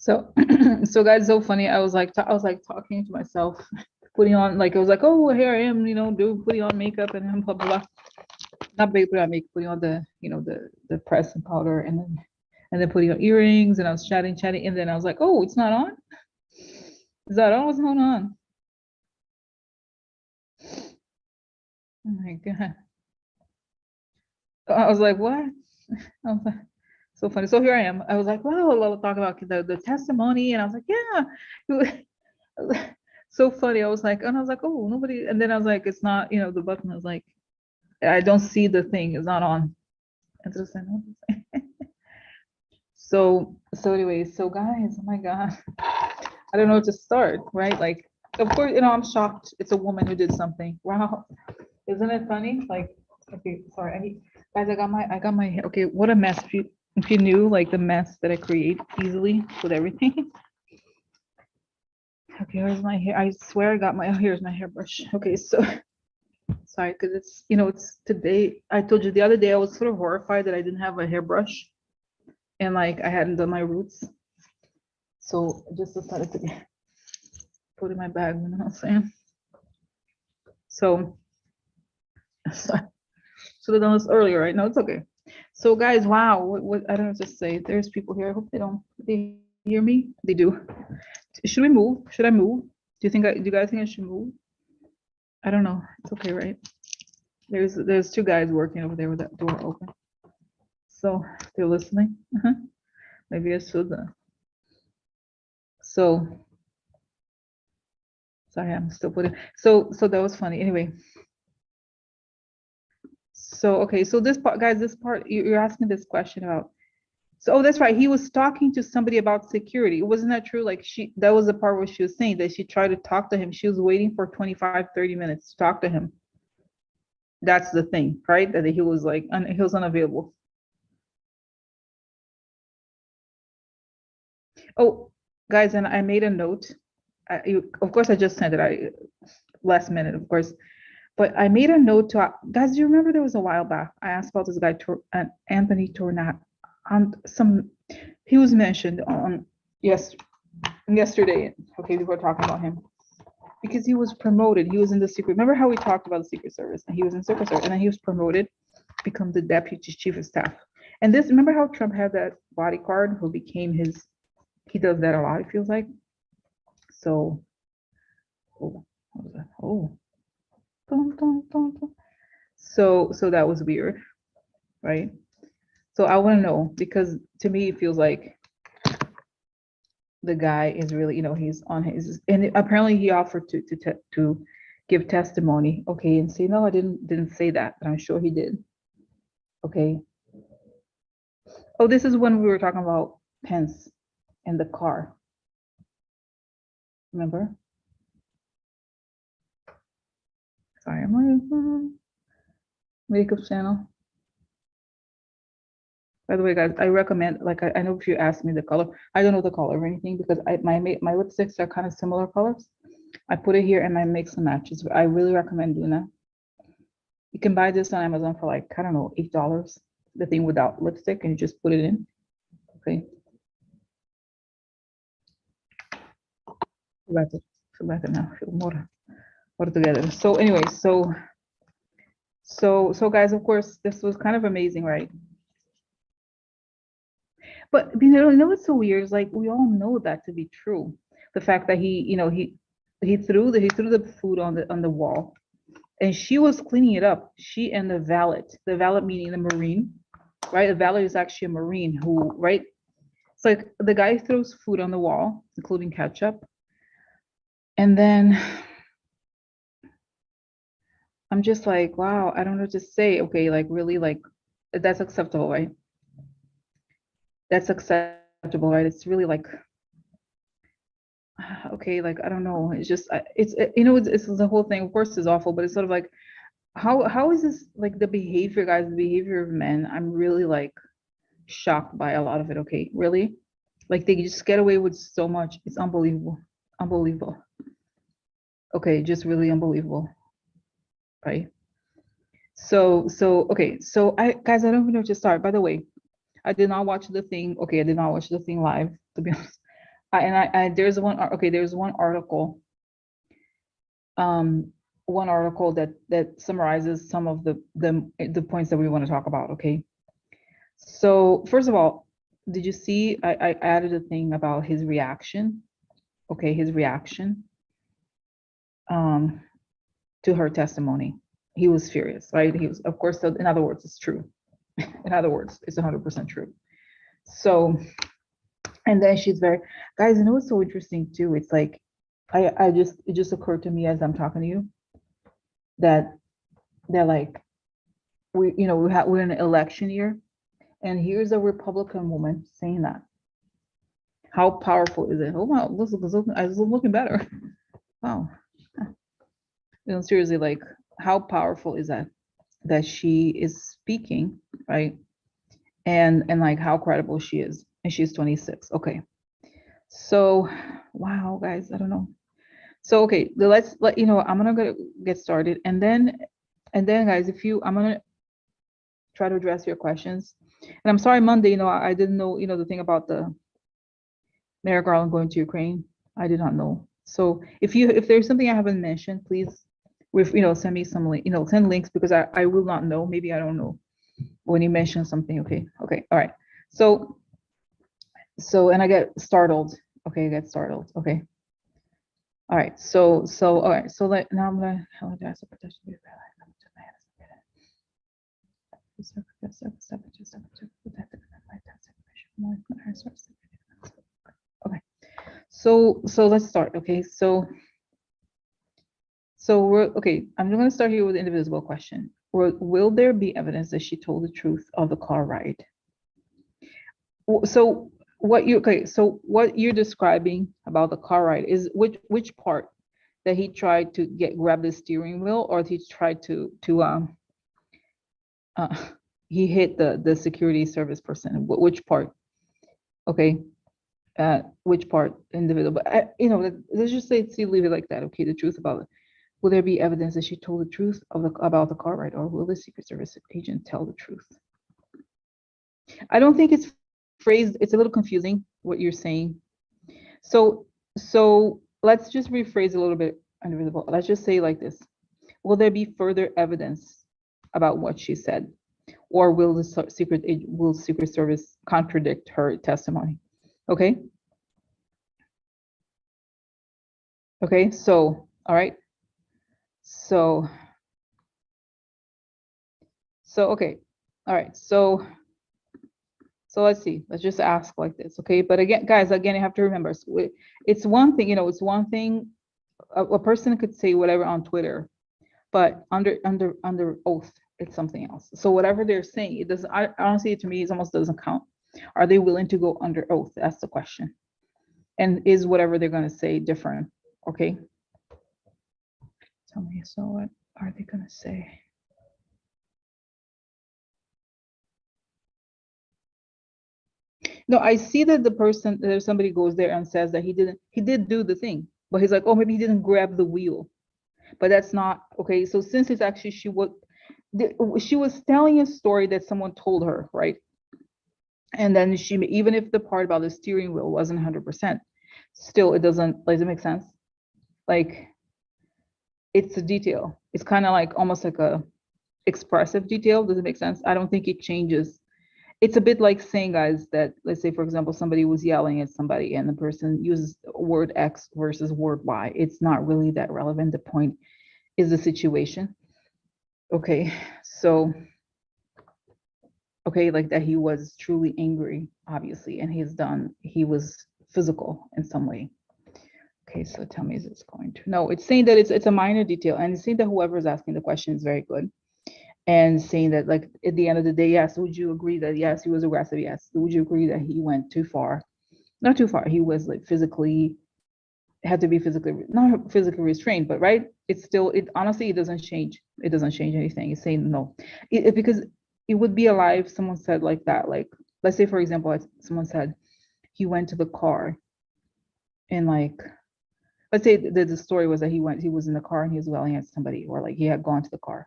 So, so guys, so funny. I was like talking to myself, putting on like, it was like, oh, here I am, putting on makeup and blah blah blah. Not putting on makeup, putting on the press and powder, and then putting on earrings, and I was chatting, and then I was like, oh, it's not on. Is that on? What's going on? Oh my god! I was like, what? I was like, so funny. So here I am. I was like, well, I'll talk about the testimony, and I was like, yeah. So funny. I was like, and I was like, oh, nobody. And then I was like, it's not, the button is like, I don't see the thing. It's not on. Interesting. So anyway, so guys, oh my god, I don't know where to start, right? Like, of course, I'm shocked. It's a woman who did something. Wow, isn't it funny? Like, okay, sorry, guys, I got my hair. Okay, what a mess. If you knew like the mess that I create easily with everything. Okay, here's my hair. I swear I got my, oh, here's my hairbrush. Okay, so sorry, because it's today. I told you the other day I was sort of horrified that I didn't have a hairbrush and like I hadn't done my roots. So I just decided to put in my bag, you know what I'm saying? So, should have done this earlier, right? No, it's okay. So guys, wow, what I don't know what to say. There's people here. I hope they hear me. They do. Should we move? Should I move? Do you guys think I should move? I don't know. It's okay, right? There's two guys working over there with that door open. So they're listening. Maybe I should. So sorry, I'm still putting. So that was funny. Anyway. So okay, so this part, guys, this part you're asking this question about. So, oh, that's right. He was talking to somebody about security. Wasn't that true? Like that was the part where she was saying that she tried to talk to him. She was waiting for 25, 30 minutes to talk to him. That's the thing, right? That he was like, he was unavailable. Oh, guys, and I made a note. Of course, I just sent it. Last minute, of course. But I made a note to guys. Do you remember there was a while back? I asked about this guy, Anthony Tornat, on some. He was mentioned on yesterday. Okay, we were talking about him because he was promoted. He was in the secret. Remember how we talked about the Secret Service? And he was in Secret Service, and then he was promoted, become the deputy chief of staff. And this, remember how Trump had that bodyguard who became his. He does that a lot. It feels like. So, oh, what was that? Oh. So that was weird, right? So I want to know, because to me it feels like the guy is really, he's on his, and apparently he offered to give testimony. Okay, and say no, I didn't say that, but I'm sure he did. Okay. Oh, this is when we were talking about Pence and the car. Remember? Sorry, I'm on makeup channel. By the way, guys, I recommend, like, I know if you ask me the color, I don't know the color or anything because my lipsticks are kind of similar colors. I put it here and I mix and matches. I really recommend doing that. You can buy this on Amazon for like, I don't know, $8. The thing without lipstick, and you just put it in. Okay. Feel better now. Feel more together. So anyway, so guys, of course, this was kind of amazing, right? But what's so weird is like we all know that to be true. The fact that he threw the food on the wall, and she was cleaning it up. She and the valet meaning the Marine, right? The valet is actually a Marine who, right? It's like the guy throws food on the wall, including ketchup, and then I'm just like, wow, I don't know what to say. Okay, like really, like that's acceptable, right? That's acceptable, right? It's really like, okay, like I don't know. It's just it's the whole thing. Of course, is awful, but it's sort of like, how is this like the behavior, guys? The behavior of men. I'm really like shocked by a lot of it. Okay, really, like they just get away with so much. It's unbelievable, unbelievable. Okay, just really unbelievable, right? So okay, so guys, I don't even know where to start. By the way, I did not watch the thing. Okay, I did not watch the thing live, to be honest. There's one article, one article that summarizes some of the points that we want to talk about. Okay, so first of all, did you see I added a thing about his reaction? Okay, his reaction to her testimony. He was furious, right? He was, of course. So in other words, it's true. In other words, it's 100% true. So, and then she's very, guys, you know what's so interesting too? It's like, it just occurred to me as I'm talking to you that they're like, we're in an election year, and here's a Republican woman saying that. How powerful is it? Oh wow, I was looking better. Wow. Seriously, like, how powerful is that she is speaking, right? And like how credible she is, and she's 26. Okay, so wow, guys, I don't know. So okay, let's I'm gonna get started, and then guys, I'm gonna try to address your questions. And I'm sorry, Monday, I didn't know, the thing about the Mayor Garland going to Ukraine. I did not know. So if there's something I haven't mentioned, please, send me some link, send links, because I will not know. Maybe I don't know when you mention something. Okay, all right. So and I get startled. Okay, I get startled. Okay. All right. So all right. So now I'm gonna apologize for protection. Okay. So let's start. Okay. So we're okay. I'm going to start here with the indivisible question. Will there be evidence that she told the truth of the car ride? So what you're describing about the car ride is which part? That he tried to grab the steering wheel, or he tried to he hit the security service person? Which part? Okay. Which part? Individual. But let's just leave it like that. Okay. The truth about it. Will there be evidence that she told the truth about the car ride, or will the Secret Service agent tell the truth? I don't think it's phrased. It's a little confusing what you're saying. So let's just rephrase a little bit. Indivisible. Let's just say like this: will there be further evidence about what she said, or will the Secret Service contradict her testimony? Okay. Okay. So all right. So okay. All right. So let's see. Let's just ask like this, okay? But again, guys, you have to remember, it's one thing, it's one thing. A person could say whatever on Twitter, but under oath, it's something else. So whatever they're saying, it doesn't. Honestly, to me, it almost doesn't count. Are they willing to go under oath? That's the question. And is whatever they're going to say different? Okay. Tell me. So what are they going to say? No, I see that there's somebody goes there and says that he did do the thing, but he's like, oh, maybe he didn't grab the wheel, but that's not okay. So since it's actually she was telling a story that someone told her, right? And then even if the part about the steering wheel wasn't 100%, still it doesn't make sense. Like, it's a detail. It's kind of like almost like a expressive detail. Does it make sense? I don't think it changes. It's a bit like saying, guys, that let's say, for example, somebody was yelling at somebody and the person uses word X versus word Y. It's not really that relevant. The point is the situation. Okay, so, okay, like that he was truly angry, obviously, and he was physical in some way. Okay, so tell me, is this going to? No, it's saying that it's a minor detail, and it's saying that whoever is asking the question is very good. And saying that, like, at the end of the day, yes, would you agree that yes, he was aggressive? Yes. Would you agree that he went too far? Not too far. He was like had to be not physically restrained, but right. It's still, honestly, it doesn't change. It doesn't change anything. It's saying no, because it would be a lie if someone said like that. Like, let's say, for example, someone said he went to the car and like, let's say the story was that he was in the car and he was yelling at somebody, or like he had gone to the car.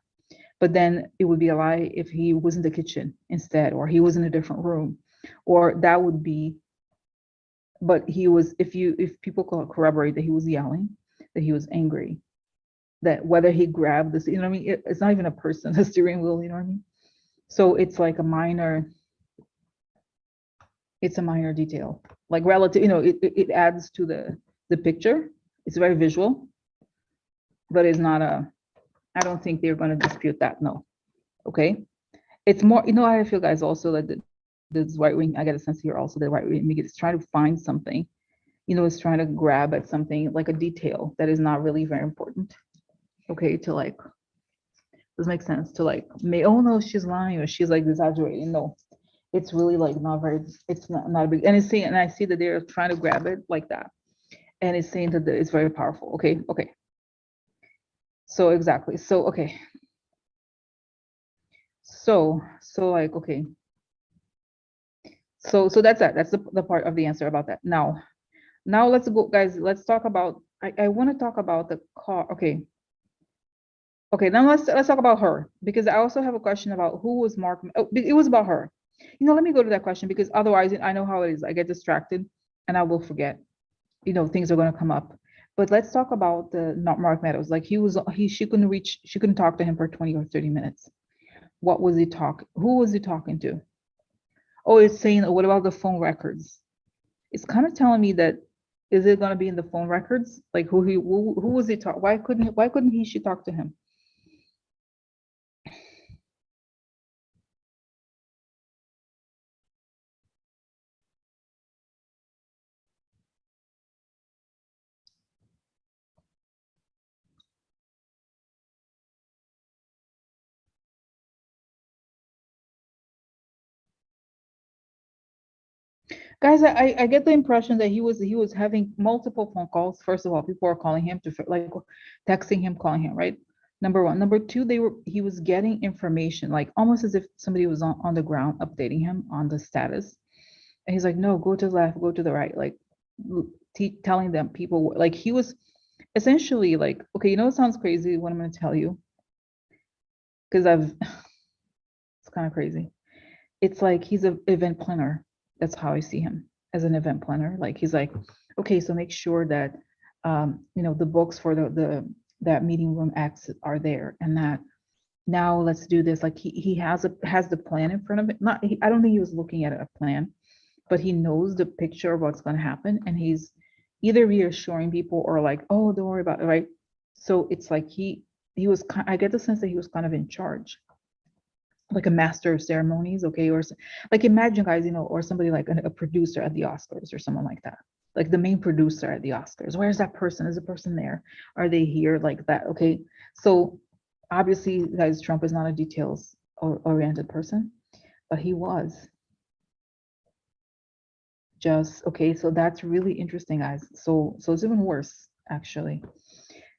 But then it would be a lie if he was in the kitchen instead, or he was in a different room, or that would be But he was, if people corroborate that he was yelling, that he was angry, that whether he grabbed this, you know what I mean? It's not even a person, the steering wheel, you know what I mean? So it's like it's a minor detail, like relative, it adds to the picture. It's very visual, but it's not I don't think they're going to dispute that. No. Okay. It's more, how I feel, guys, also that this right wing, I get a sense here also that right wing is trying to find something, is trying to grab at something like a detail that is not really very important. Okay. To like, does make sense to like, oh no, she's lying or she's like exaggerating. No, it's really like not very, it's not a big, and it's saying, and I see that they're trying to grab it like that. And it's saying that it's very powerful. Okay. Okay. So exactly. So, okay. So like, okay. So that's that. That's the part of the answer about that. Now let's go, guys. Let's talk about, I want to talk about the car. Okay. Okay, now let's talk about her, because I also have a question about who was Mark. Oh, it was about her. Let me go to that question, because otherwise I know how it is. I get distracted and I will forget. Things are going to come up. But let's talk about the not Mark Meadows. Like she couldn't talk to him for 20 or 30 minutes. What was he talking? Who was he talking to? Oh, it's saying, what about the phone records? It's kind of telling me that, is it going to be in the phone records? Like who was he talk? Why couldn't she talk to him? Guys, I get the impression that he was having multiple phone calls. First of all, people are calling him to like texting him, calling him, right? Number one. Number two, he was getting information, like almost as if somebody was on the ground updating him on the status. And he's like, no, go to the left, go to the right, like telling them people, like he was essentially like, okay, it sounds crazy what I'm going to tell you, because it's kind of crazy. It's like he's an event planner. That's how I see him, as an event planner. Like he's like, okay, so make sure that the books for the that meeting room X are there, and that now let's do this. Like he has the plan in front of it. I don't think he was looking at a plan, but he knows the picture of what's going to happen, and he's either reassuring people or like, oh, don't worry about it, right? So it's like he was. I get the sense that he was kind of in charge, like a master of ceremonies, okay, or like imagine, guys, or somebody like a producer at the Oscars or someone like that, like the main producer at the Oscars. Where's that person? Is the person there? Are they here? Like that, okay? So obviously, guys, Trump is not a details oriented person, but he was just okay. So that's really interesting, guys. So it's even worse, actually.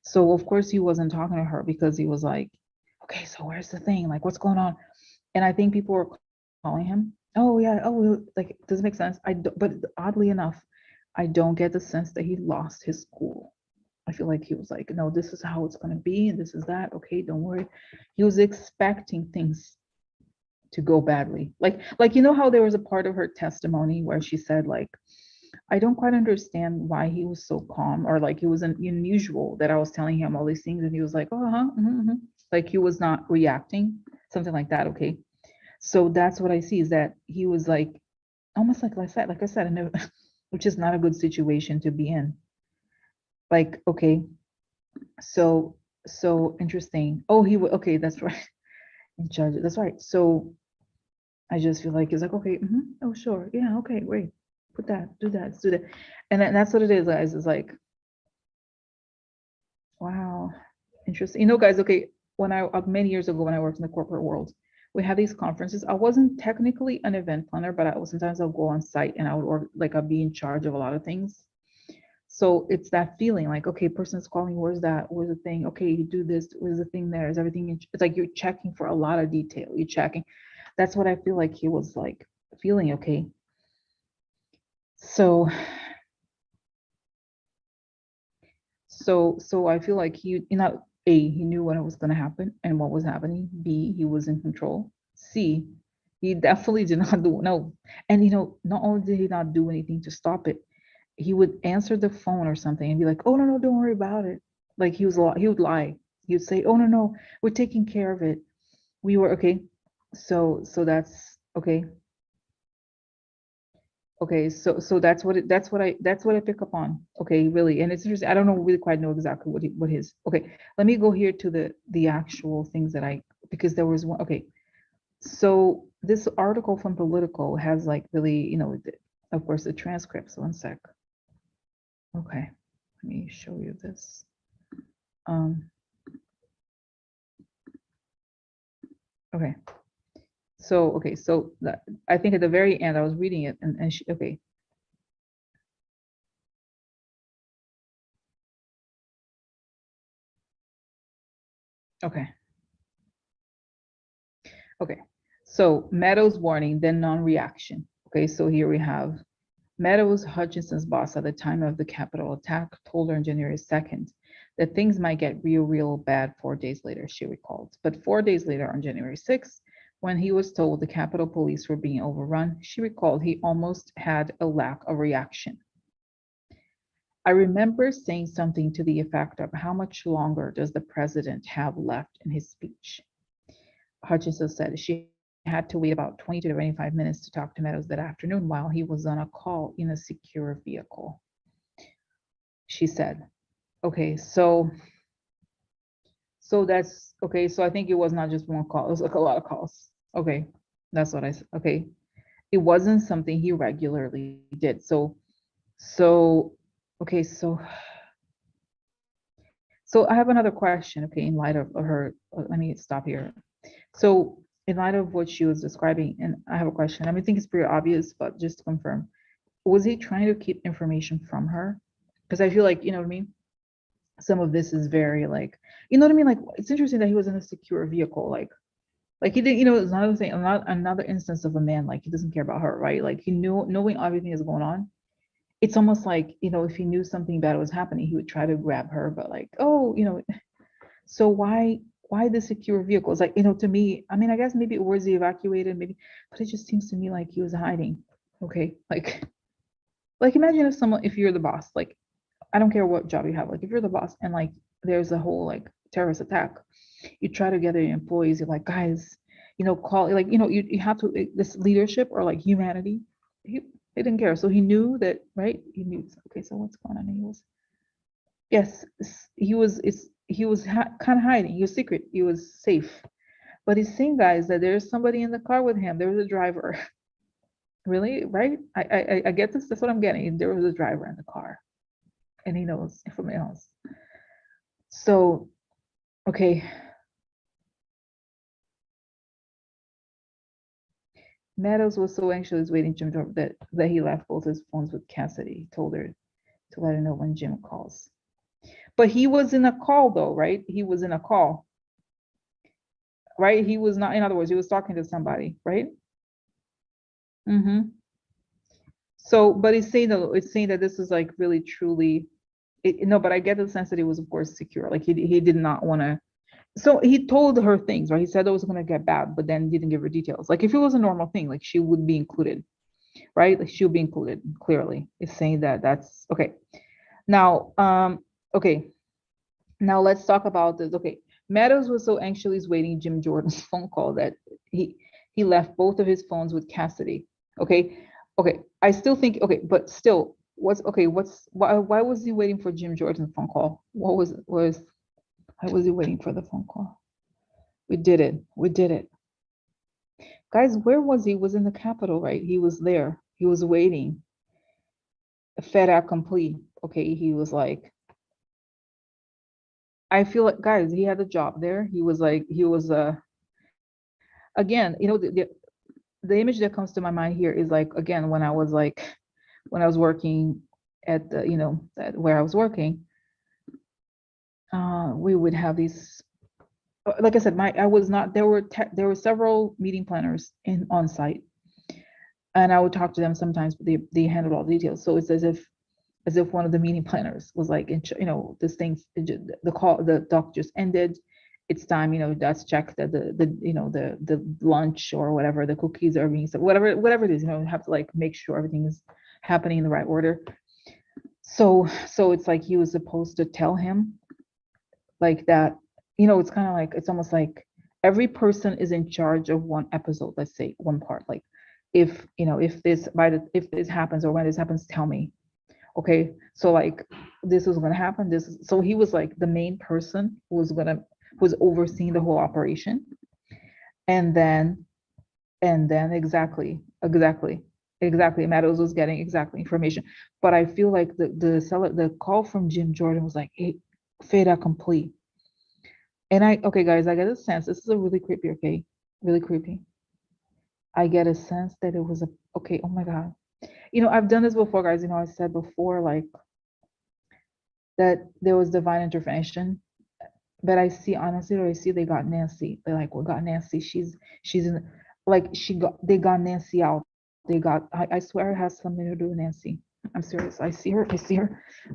So of course he wasn't talking to her, because he was like, okay, so where's the thing? Like, what's going on? And I think people were calling him. Oh yeah. Oh, like, does it make sense? But oddly enough, I don't get the sense that he lost his cool. I feel like he was like, no, this is how it's gonna be, and this is that. Okay, don't worry. He was expecting things to go badly. Like how there was a part of her testimony where she said, like, I don't quite understand why he was so calm, or like it was unusual that I was telling him all these things and he was like, oh, like he was not reacting, something like that. Okay. So that's what I see, is that he was like, almost like I said, which is not a good situation to be in. Like, okay, so interesting. Oh, okay, that's right. In charge, that's right. So I just feel like he's like, okay, oh sure, yeah, okay, great, put that, do that, let's do that, and that's what it is, guys. It's like, wow, interesting. Guys, okay, when I many years ago when I worked in the corporate world, we had these conferences. I wasn't technically an event planner, but sometimes I'll go on site and I would work, like I'll be in charge of a lot of things. So it's that feeling like, okay, person's calling, where's the thing? Okay, you do this, where's the thing there? Is everything it's like you're checking for a lot of detail. You're checking. That's what I feel like he was like feeling, okay. So I feel like he knew what was going to happen and what was happening. B, he was in control. C, he definitely did not do no. And not only did he not do anything to stop it, he would answer the phone or something and be like, "Oh no, don't worry about it." Like he would lie. He would say, "Oh no, we're taking care of it. We were okay." So that's okay. Okay, so that's what I pick up on. Okay, really, and it's interesting. I don't know really quite know exactly what his. Okay, let me go here to the actual things that I, because there was one. Okay, so this article from Politico has like really, of course, the transcripts. One sec. Okay, let me show you this. Um, okay, so that, I think at the very end I was reading it, and she, okay. Okay. Okay. So Meadows warning, then non-reaction. Okay, so here we have Meadows, Hutchinson's boss at the time of the Capitol attack, told her on January 2nd that things might get real bad 4 days later, she recalled. But 4 days later, on January 6th, when he was told the Capitol Police were being overrun, she recalled he almost had a lack of reaction. I remember saying something to the effect of, "How much longer does the president have left in his speech?" Hutchinson said she had to wait about 20 to 25 minutes to talk to Meadows that afternoon while he was on a call in a secure vehicle. She said, okay, so that's okay. So I think it was not just one call, it was like a lot of calls. Okay, that's what I said. Okay. It wasn't something he regularly did. So okay, so I have another question, okay, in light of her, let me stop here. So in light of what she was describing, and I have a question. I mean, I think it's pretty obvious, but just to confirm, was he trying to keep information from her? Because I feel like, you know what I mean? Some of this is very like, you know what I mean? Like, it's interesting that he was in a secure vehicle. Like he didn't, it's another thing, another instance of a man, like he doesn't care about her, right? Like he knew, knowing everything is going on. It's almost like, if he knew something bad was happening, he would try to grab her, but like, oh, so why the secure vehicles? Like, to me, I mean, I guess maybe it was evacuated, maybe, but it just seems to me like he was hiding. Okay. Like imagine if you're the boss, like, I don't care what job you have, like if you're the boss and like there's a whole like terrorist attack, you try to gather your employees, you're like, guys, call, like, you have to, this leadership or like humanity, he didn't care. So he knew that, right? He knew, okay, so what's going on? And he was, yes, he was kind of hiding. He was secret. He was safe. But he's saying, guys, that there's somebody in the car with him. There was a driver. Really, right? I get this. That's what I'm getting. There was a driver in the car, and he knows from else. So, okay. Meadows was so anxious waiting Jim that he left both his phones with Cassidy. Told her to let her know when Jim calls. But he was in a call though, right? He was in a call, right? He was not, in other words, he was talking to somebody, right? Mm-hmm. So, but it's saying that this is like really truly, no, but I get the sense that he was, of course, secure. Like he did not want to. So he told her things, right? He said it was going to get bad, but then didn't give her details. Like if it was a normal thing, like she would be included, right? Like she would be included clearly. It's saying that that's okay. Now, okay. Now let's talk about this. Okay, Meadows was so anxiously waiting Jim Jordan's phone call that he left both of his phones with Cassidy. Okay, okay. I still think okay, but still, why was he waiting for Jim Jordan's phone call? Why was he waiting for the phone call? We did it. We did it, guys. Where was he? He was in the Capitol, right? He was there. He was waiting. Fait accompli. Okay, he was like, I feel like, guys, he had a job there. He was like, he was again, the image that comes to my mind here is like, again, when I was working at the, where I was working, we would have these, like I said, I was not, there were several meeting planners on site, and I would talk to them sometimes, but they handled all the details. So it's as if one of the meeting planners was like, this thing, the doc just ended. It's time, let's check that the lunch or whatever, the cookies are being, whatever it is, have to like make sure everything is happening in the right order. So it's like he was supposed to tell him like that, it's kind of like, it's almost like every person is in charge of one episode, let's say one part. Like if this happens or when this happens, tell me. Okay. So like this was gonna happen. So he was like the main person who was overseeing the whole operation. And then exactly Meadows was getting exactly information. But I feel like the call from Jim Jordan was like, hey, fait accompli. And okay, guys, I get a sense. This is a really creepy, okay? Really creepy. I get a sense that it was okay, oh my God. I've done this before, guys. I said before, like, that there was divine intervention. But I see, honestly, what I see, they got Nancy. They're like, we got Nancy. She's in, like, they got Nancy out. I swear it has something to do with Nancy. I'm serious. I see her.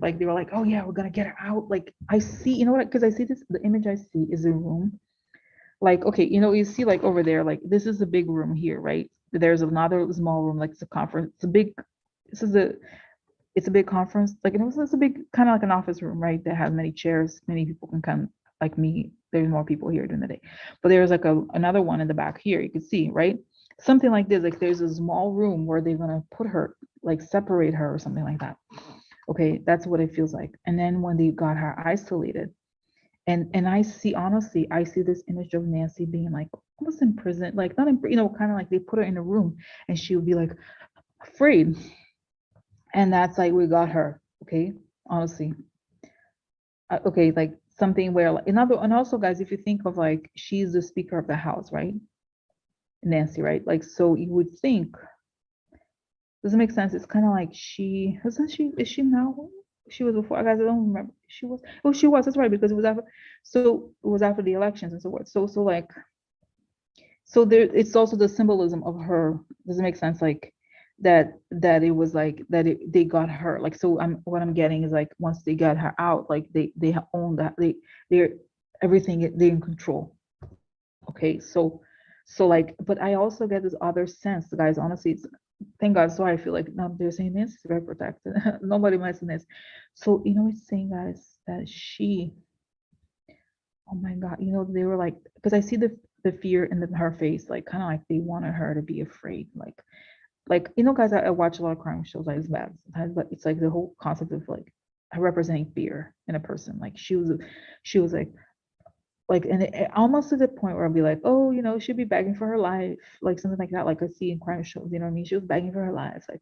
Like, they were like, oh yeah, we're gonna get her out. Like, I see, you know what? Because I see this, the image I see is a room. Like, okay, you see like over there, like this is a big room here, right? There's another small room, like it's a conference. This is a, it's a big conference. Like, it's a big, kind of like an office room, right? That has many chairs, many people can come, like me. There's more people here during the day. But there's like another one in the back here, you can see, right? Something like this, like there's a small room where they're gonna put her, like separate her or something like that. Okay, that's what it feels like. And then when they got her isolated, and I see, honestly, I see this image of Nancy being like almost in prison, like not in, kind of like they put her in a room and she would be like afraid. And that's like we got her, okay, honestly. Okay, like something where like another, and also, guys, if you think of like she's the Speaker of the House, right? Nancy, right? Like, so you would think, doesn't make sense. It's kind of like she, isn't she, is she now? She was before, guys, I don't remember. She was, oh, she was, that's right, because it was after, so it was after the elections and so forth. So like, so there, it's also the symbolism of her. Does it make sense? Like that it was like that they got her. Like, so what I'm getting is like once they got her out, like they own that, they're everything, they're in control. Okay, so like, but I also get this other sense, guys. Honestly, it's, thank God. So I feel like now they're saying this is very protected. Nobody messing this. So it's saying, guys, that she, oh my God, they were like, because I see the fear in her face, like kind of like they wanted her to be afraid, like guys, I watch a lot of crime shows, like it's bad sometimes, but it's like the whole concept of like representing fear in a person. Like she was like, and it almost to the point where I'll be like, oh, she'd be begging for her life, like something like that, like I see in crime shows. You know what I mean? She was begging for her life, like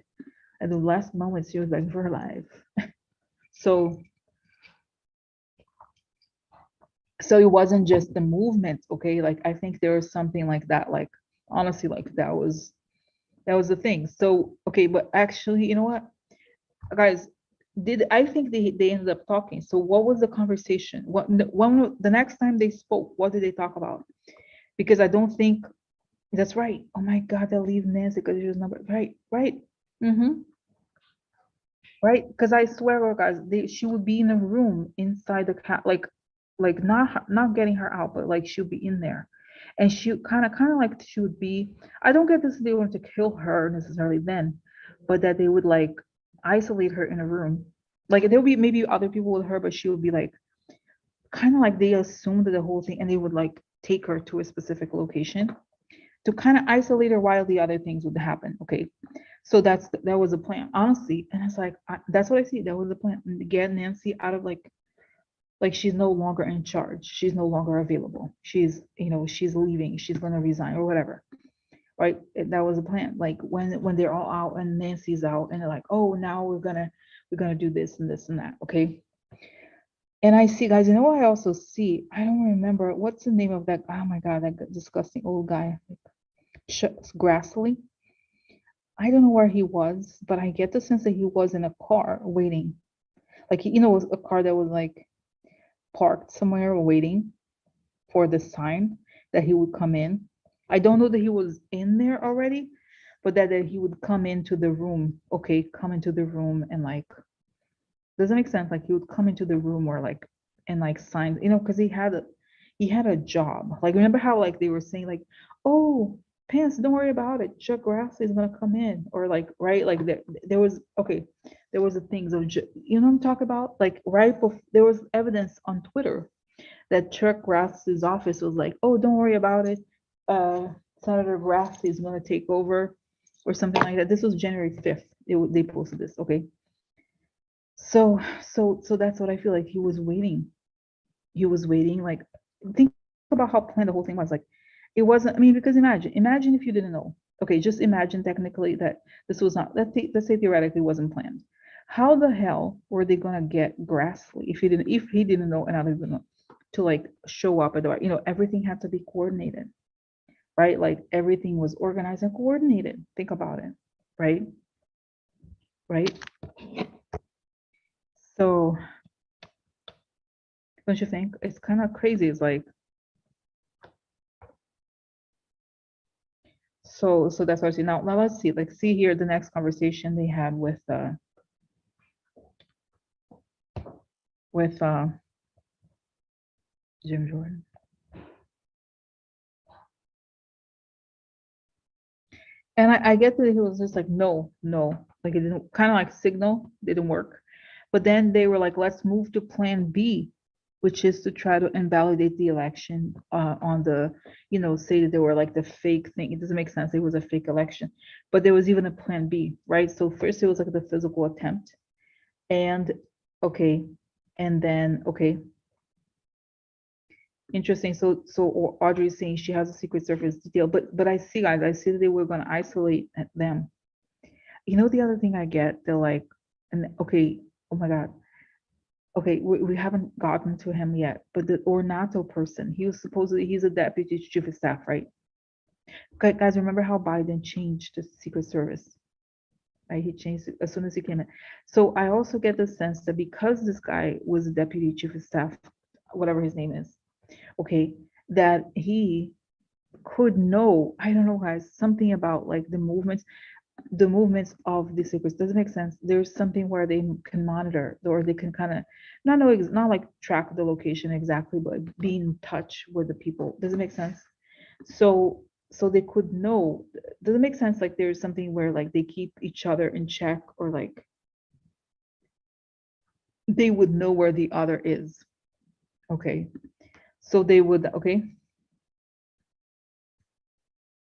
at the last moments she was begging for her life. So it wasn't just the movement, okay? Like I think there was something like that, like honestly, like that was the thing. So okay, but actually, you know what, guys, did I think they ended up talking? So what was the conversation? When the next time they spoke, what did they talk about? Because I don't think that's right. Oh my God, they'll leave Nancy because she was number right, right. Mm-hmm. Right, because I swear, guys, she would be in a room inside the cat, like not getting her out, but like she would be in there, and she kind of like she would be. I don't get this. They want to kill her necessarily then, but that they would like isolate her in a room. Like there would be maybe other people with her, but she would be like kind of like they assumed the whole thing, and they would like take her to a specific location to kind of isolate her while the other things would happen. Okay, so that was a plan, honestly. And it's like that's what I see. That was the plan. Get Nancy out of like she's no longer in charge. She's no longer available. She's leaving. She's gonna resign or whatever. Right? That was a plan. Like when they're all out and Nancy's out, and they're like, oh, now we're gonna do this and this and that. Okay. And I see, guys. You know what I also see? I don't remember what's the name of that. Oh my God, that disgusting old guy, Grassley. I don't know where he was, but I get the sense that he was in a car waiting. Like, it was a car that was like parked somewhere waiting for the sign that he would come in. I don't know that he was in there already, but that he would come into the room. Okay, come into the room and like, doesn't make sense. Like he would come into the room or like, and like sign, because he had a job. Like, remember how like they were saying like, oh, Pants, don't worry about it. Chuck Grassley is gonna come in, or like, right? Like there was okay. there was a things of, you know what I'm talking about? Like right before, there was evidence on Twitter that Chuck Grassley's office was like, oh, don't worry about it. Uh, Senator Grassley is going to take over or something like that. This was January 5th. They posted this. Okay. So that's what I feel like he was waiting. He was waiting. Like, think about how planned the whole thing was. Like, it wasn't, I mean, because imagine if you didn't know. Okay, just imagine technically that this was not, let's say theoretically it wasn't planned. How the hell were they gonna get Grassley if he didn't know and others didn't know to like show up at the right, everything had to be coordinated, right? Like everything was organized and coordinated. Think about it, right? Right? So don't you think? It's kind of crazy. It's like, so that's what I see. Now let's see, like see here the next conversation they had with Jim Jordan. And I get that he was just like, no, like it didn't, kind of like signal didn't work. But then they were like, let's move to plan B, which is to try to invalidate the election on the, say that they were like the fake thing. It doesn't make sense. It was a fake election. But there was even a plan B, right? So first it was like the physical attempt. And okay. And then, okay. Interesting. So Audrey's saying she has a Secret Service detail, but I see, guys, I see that they were going to isolate them. The other thing I get, they're like, and okay, oh my God, okay, we haven't gotten to him yet, but the Ornato person, he's a deputy chief of staff, right? Guys, remember how Biden changed the Secret Service, right? He changed it as soon as he came in. So I also get the sense that because this guy was a deputy chief of staff, whatever his name is, okay, that he could know, I don't know, guys, something about like the movements of the secrets. Doesn't make sense. There's something where they can monitor, or they can kind of not know, not like track the location exactly, but be in touch with the people. Does it make sense? So they could know. Does it make sense? Like there's something where like they keep each other in check, or like they would know where the other is. Okay. So they would, okay.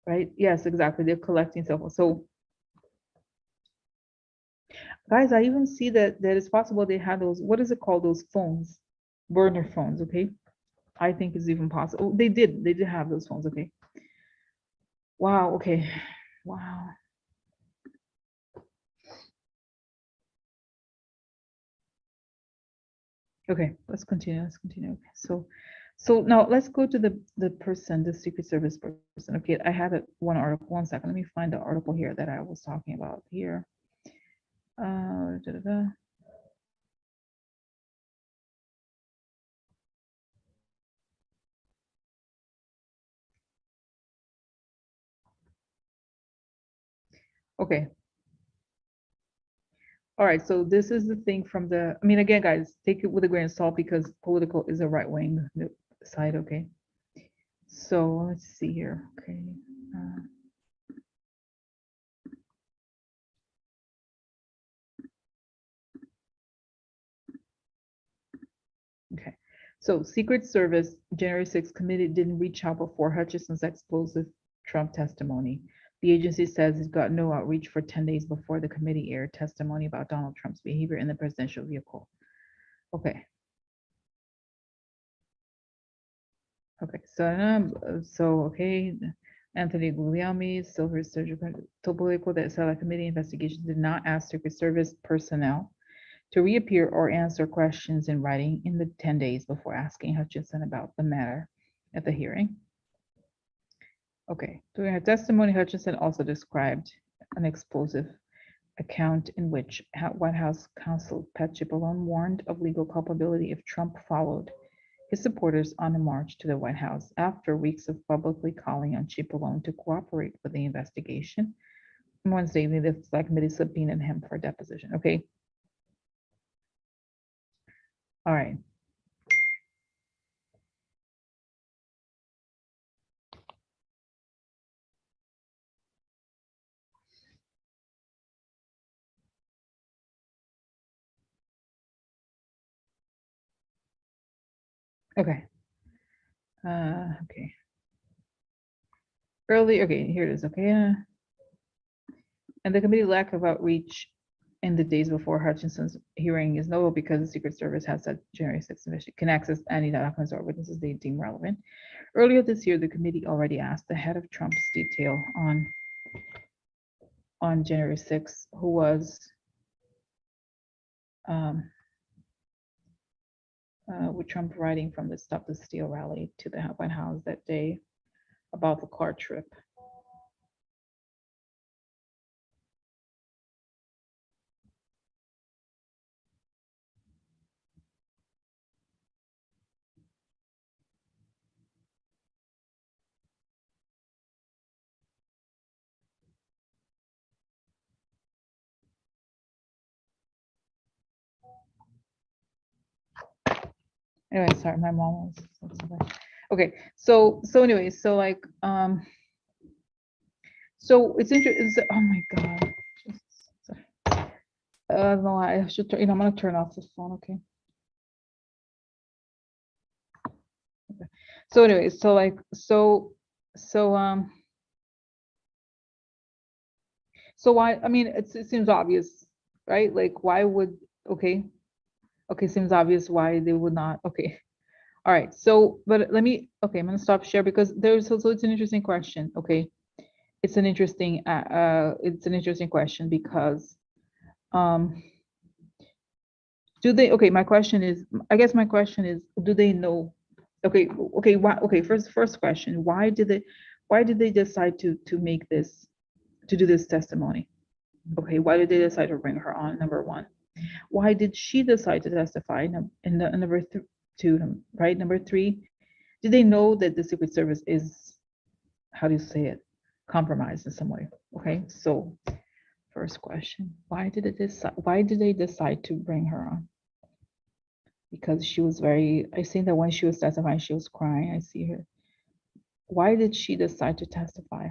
Right? Yes, exactly. They're collecting cell phones. So guys, I even see that it's possible they had those, what is it called? Those phones, burner phones, okay? I think it's even possible. Oh, they did have those phones, okay? Wow, okay. Wow. Okay, let's continue. Okay, so now let's go to the person, the Secret Service person. Okay, I had one article. One second, let me find the article here that I was talking about here. Da, da, da. Okay. All right, so this is the thing from the, I mean, again, guys, take it with a grain of salt because political is a right wing side, okay? So let's see here, okay. Uh, okay, so Secret Service January 6th committee didn't reach out before Hutchison's explosive Trump testimony. The agency says it got no outreach for 10 days before the committee aired testimony about Donald Trump's behavior in the presidential vehicle. Okay. Okay, so okay, Anthony Guglielmi, Silver Surgical Topolico, that Select Committee investigation did not ask Secret Service personnel to reappear or answer questions in writing in the 10 days before asking Hutchinson about the matter at the hearing. Okay, during her testimony, Hutchinson also described an explosive account in which White House counsel Pat Cipollone warned of legal culpability if Trump followed his supporters on a march to the White House after weeks of publicly calling on Cipollone to cooperate with the investigation. On Wednesday evening, the Select Committee subpoenaed him for deposition. Okay. All right. Okay. Okay. Early. Okay, here it is. Okay. And the committee lack of outreach in the days before Hutchinson's hearing is notable because the Secret Service has said January 6th can access any documents or witnesses they deem relevant. Earlier this year, the committee already asked the head of Trump's detail on January 6th, who was with Trump riding from the Stop the Steal rally to the White House that day about the car trip. Anyway, sorry, my mom was okay. So anyway, so like so it's interesting. Oh my god. No, I should turn, I'm gonna turn off this phone, okay? Okay. So anyway, so like so why, I mean, it seems obvious, right? Like why would, okay, seems obvious why they would not, okay. All right, so but let me, okay, I'm gonna stop share because there's also, it's an interesting question, okay? It's an interesting question because um do they, okay, my question is, I guess my question is, do they know, okay, why, okay, first question, why did they decide to make this, to do this testimony? Okay, why did they decide to bring her on, number one? Why did she decide to testify? And number two, right? Number three, did they know that the Secret Service is, how do you say it, compromised in some way? Okay, so first question, why did they decide to bring her on? Because she was very, I see that when she was testifying, she was crying. I see her. Why did she decide to testify?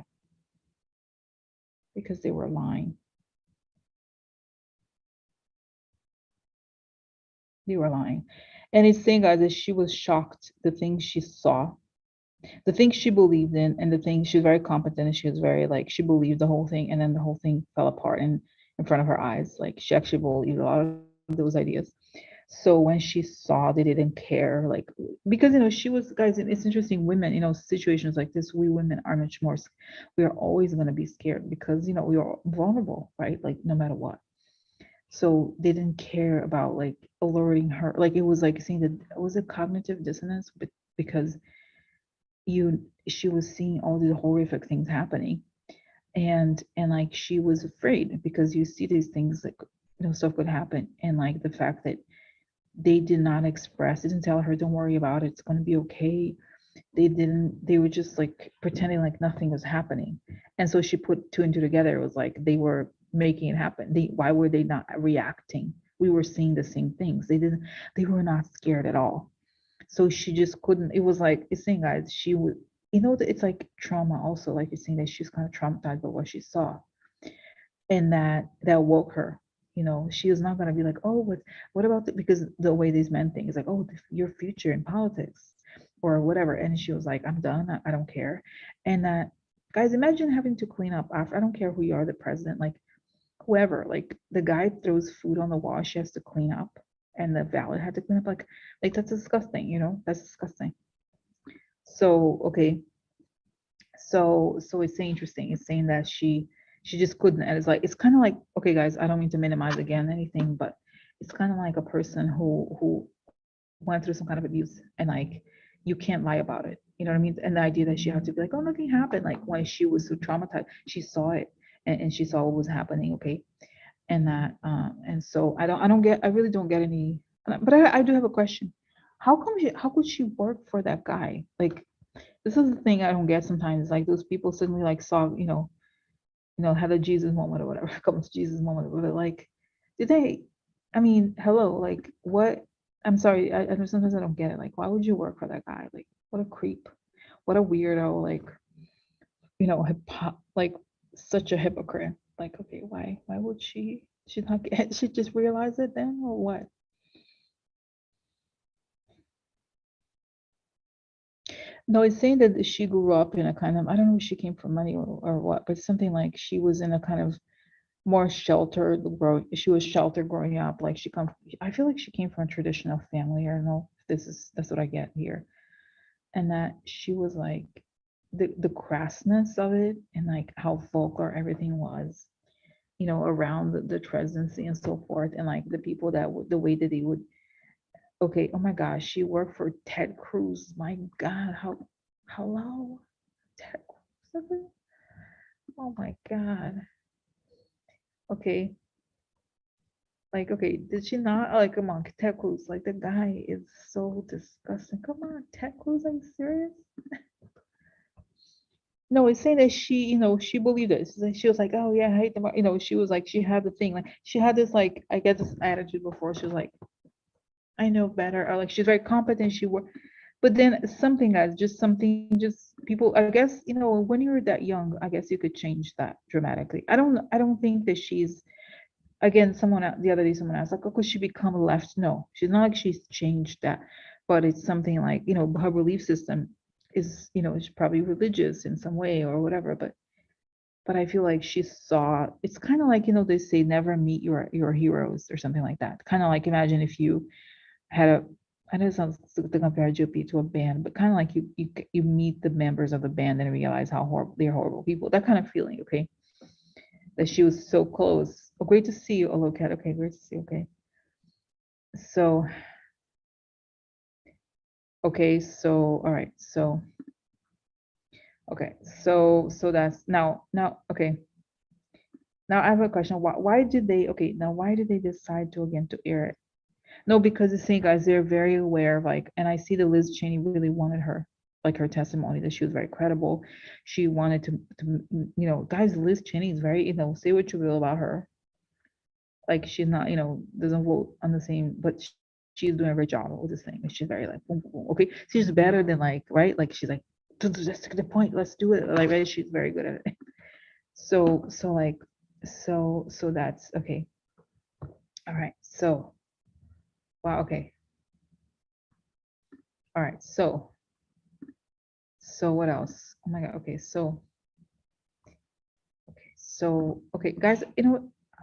Because they were lying. They were lying. And it's saying, guys, that she was shocked, the things she saw, the things she believed in, and the things, she was very competent and she was very, like, she believed the whole thing, and then the whole thing fell apart in front of her eyes. Like, she actually believed a lot of those ideas. So when she saw, they didn't care, like, because she was, guys, it's interesting, women, situations like this, we women are much more, we are always going to be scared because we are vulnerable, right? Like, no matter what. So they didn't care about, like, alerting her, like, it was like seeing that it was a cognitive dissonance, but because she was seeing all these horrific things happening, and like, she was afraid because you see these things, like, stuff could happen, and like the fact that they did not express, they didn't tell her, don't worry about it, it's going to be okay. They were just like pretending like nothing was happening. And so she put two and two together. It was like they were making it happen. Why were they not reacting? We were seeing the same things. They were not scared at all. So she just couldn't, it was like, it's saying, guys, she would, it's like trauma also, like it's saying that she's kind of traumatized by what she saw, and that woke her. She was not going to be like, oh, what about because the way these men think is like, oh, your future in politics or whatever. And she was like, I'm done, I don't care. And that, guys, imagine having to clean up after, I don't care who you are, the president, like whoever, like the guy throws food on the wall, she has to clean up, and the valet had to clean up, like that's disgusting, that's disgusting. So okay, so it's saying, interesting, it's saying that she just couldn't, and it's kind of like, okay, guys, I don't mean to minimize again anything, but it's kind of like a person who went through some kind of abuse, and like, you can't lie about it, you know what I mean? And the idea that she had to be like, oh, nothing happened, like when she was so traumatized, she saw it, and she saw what was happening, okay? And that and so I really don't get any, but I do have a question. How could she work for that guy? Like, this is the thing I don't get sometimes. Like, those people suddenly like saw, had a Jesus moment or whatever, comes Jesus moment, but like, did they? I mean, hello, like, what? I'm sorry, I know sometimes I don't get it. Like, why would you work for that guy? Like, what a creep, what a weirdo. Like, like, such a hypocrite. Like, okay, why would she? She not get? She just realized it then, or what? No, it's saying that she grew up in a kind of, I don't know if she came from money or what, but something like she was in a kind of more sheltered grow. She was sheltered growing up. Like she come, I feel like she came from a traditional family. I don't know if that's what I get here, and that she was like the crassness of it and like how vulgar everything was, around the presidency and so forth, and like the people that would the way that they would. Okay, oh my gosh, she worked for Ted Cruz. My God, how low? Ted Cruz? Oh my God. Okay, like, okay, did she not? Like, come on, Ted Cruz. Like, the guy is so disgusting. Come on, Ted Cruz, are you serious? No, it's saying that she, she believed it. She was like, oh yeah, I hate them. She was like, she had the thing, like, she had this, like, I guess this attitude before. She was like, I know better, or like, she's very competent. She worked, but then something, guys, just something, just people. I guess when you're that young, I guess you could change that dramatically. I don't think that she's again, the other day, someone asked, like, oh, could she become left? No, she's not like she's changed that, but it's something like, her belief system is probably religious in some way or whatever. But I feel like she saw, it's kind of like, they say never meet your heroes or something like that. Kind of like imagine if you had I know it sounds to compare JP to a band, but kind of like you meet the members of the band and realize how horrible they're horrible people. That kind of feeling, okay? That she was so close. Oh, great to see you, Alocat. Okay, great to see you. Okay. So, okay, so all right. So, okay. So that's now okay. Now I have a question. Why did they why did they decide to air it? No, because the thing, guys, they're very aware of, like, and I see that Liz Cheney really wanted her, like, her testimony, that she was very credible. She wanted to guys, Liz Cheney is very, say what you will about her. Like, she's not, doesn't vote on the same, but she's doing a great job with this thing. And she's very like, boom, boom, boom. Okay, she's better than, like, right? Like, she's like, just to the point, let's do it. Like, right? She's very good at it. So like, so that's okay. All right. So, wow. Okay. All right. So what else? Oh my God. Okay, guys.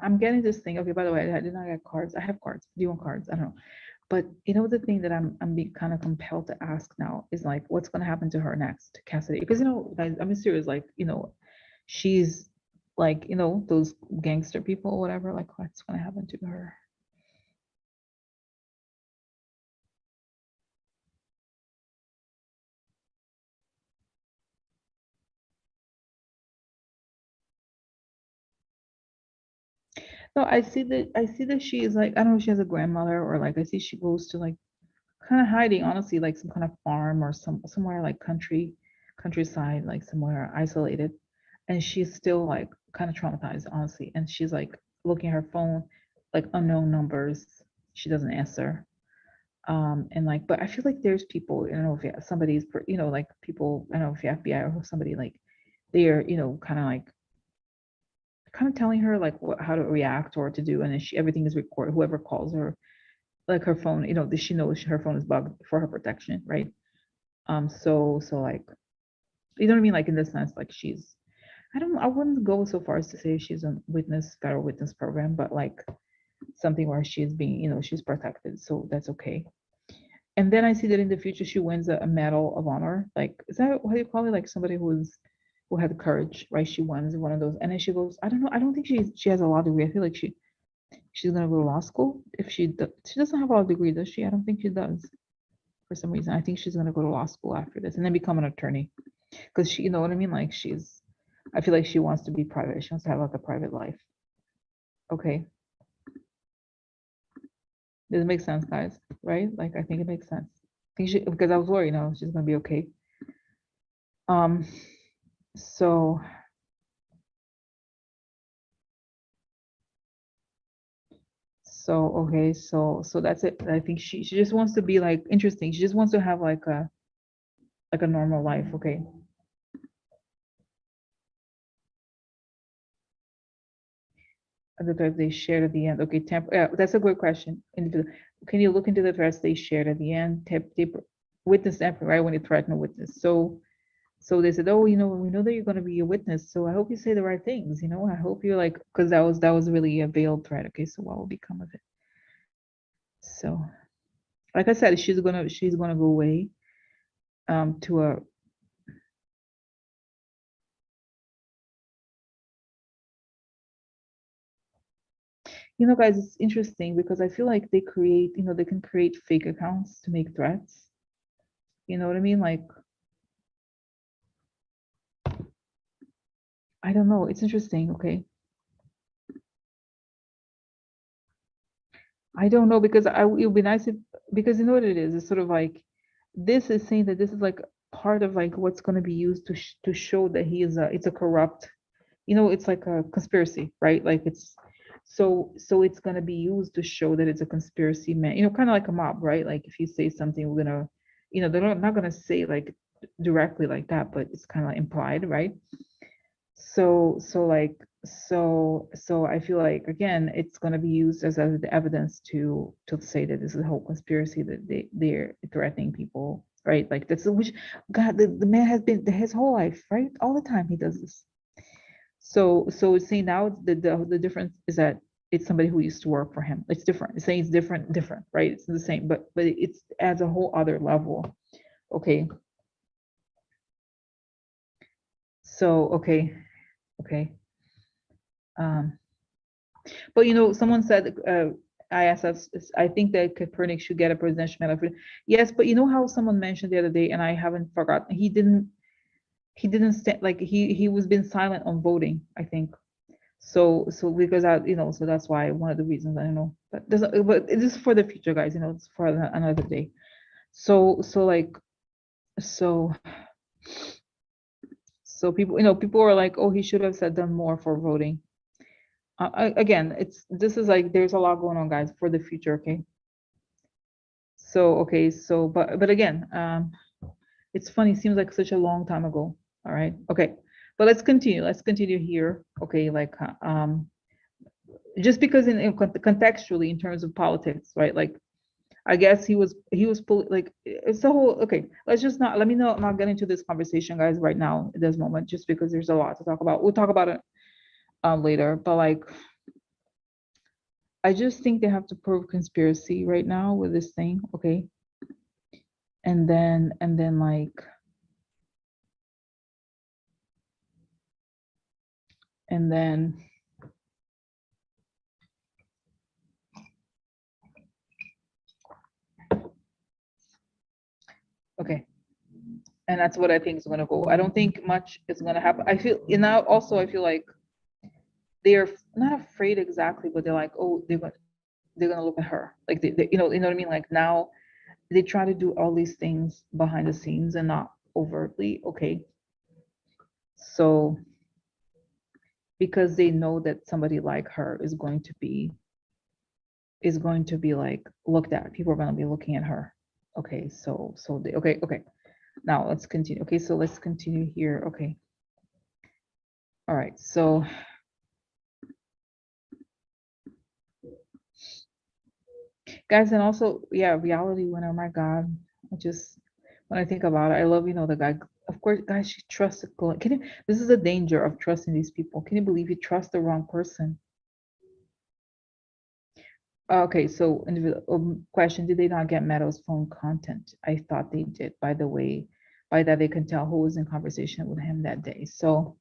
I'm getting this thing. Okay. By the way, I did not get cards. I have cards. Do you want cards? I don't know. But the thing that I'm being kind of compelled to ask now is, like, what's going to happen to her next, Cassidy? Because guys, I'm serious. Like, she's like, those gangster people or whatever. Like, what's going to happen to her? No, I see that she is, like, I don't know if she has a grandmother, or like I see she goes to, like, kind of hiding, honestly, like some kind of farm or somewhere like countryside, like somewhere isolated, and she's still, like, kind of traumatized, honestly, and she's like looking at her phone, like unknown numbers. She doesn't answer. And like, but I feel like there's people, I don't know if somebody's, like, people, I don't know if the FBI or somebody, like, they're, kind of telling her, like, how to react or to do, and then everything is recorded. Whoever calls her, like, her phone, she knows her phone is bugged for her protection, right? So like, you know what I mean? Like, in this sense, like, I wouldn't go so far as to say she's a federal witness program, but like something where she's being, she's protected. So that's okay. And then I see that in the future she wins a Medal of Honor. Like, is that what you call it? Like, somebody who had courage, right? She wins one of those, and then she goes. I don't know. I don't think she has a law degree. I feel like she's gonna go to law school. If she doesn't have a law degree, does she? I don't think she does. For some reason, I think she's gonna go to law school after this and then become an attorney. Because you know what I mean? Like, I feel like she wants to be private. She wants to have, like, a private life. Okay, does it make sense, guys? Right? Like, I think it makes sense. I think because I was worried, she's gonna be okay. Um, so okay, so that's it. I think she just wants to be, like, interesting. She just wants to have, like a normal life. Okay. The threads they shared at the end. Okay, yeah, that's a good question. Can you look into the threads they shared at the end? witness tampering, right? When you threaten a witness. So they said, oh, we know that you're going to be a witness, so I hope you say the right things. I hope you're like, because that was really a veiled threat. Okay, so what will become of it? So, like I said, she's gonna go away to a. Guys, it's interesting because I feel like they can create fake accounts to make threats. You know what I mean? Like, I don't know. It's interesting. Okay. I don't know because it would be nice if, because you know what it is. It's sort of like this is saying that this is like part of like what's going to be used to show that it's a corrupt. It's like a conspiracy, right? Like so it's going to be used to show that it's a conspiracy, man. Kind of like a mob, right? Like if you say something, we're gonna, they're not going to say like directly like that, but it's kind of implied, right? So I feel like again it's going to be used as the evidence to say that this is a whole conspiracy, that they're threatening people, right? Like that's which God, the man has been his whole life, right? All the time he does this. So see now the difference is that it's somebody who used to work for him. It's different. It's saying it's different, right? It's the same, but it's adds a whole other level. Okay. So okay. Um, but someone said I think that Copernic should get a presidential medal for. Yes, but you know how someone mentioned the other day, and I haven't forgotten. He didn't stand, like he was been silent on voting, I think. So because so that's why one of the reasons, I don't know, but it is for the future, guys. It's for another day. So like so so people are like, oh, he should have said done more for voting. Again, this is like there's a lot going on, guys, for the future. Okay. So okay, so but again, it's funny. It seems like such a long time ago. All right. Okay. But let's continue. Let's continue here. Okay. Like just because contextually in terms of politics, right? Like I guess like it's the whole. Okay, let's just not let me not get into this conversation, guys, right now at this moment, just because there's a lot to talk about. We'll talk about it later. But like, I just think they have to prove conspiracy right now with this thing. Okay, and then like, and then. Okay. And that's what I think is going to go. I don't think much is going to happen. I feel, and now also I feel like they're not afraid exactly, but they're like, oh, they're gonna look at her, like you know what I mean. Like now they try to do all these things behind the scenes and not overtly. Okay, so because they know that somebody like her is going to be like looked at. People are going to be looking at her. Okay, okay. Now let's continue. Okay, so let's continue here. Okay. All right. So guys, and also, yeah, reality winner. My God, when I think about it, I love the guy. Of course, guys, she trusted Glenn. This is the danger of trusting these people. Can you believe you trust the wrong person? Okay, so question: did they not get Meadows' phone content? I thought they did. By the way, by that they can tell who was in conversation with him that day. So,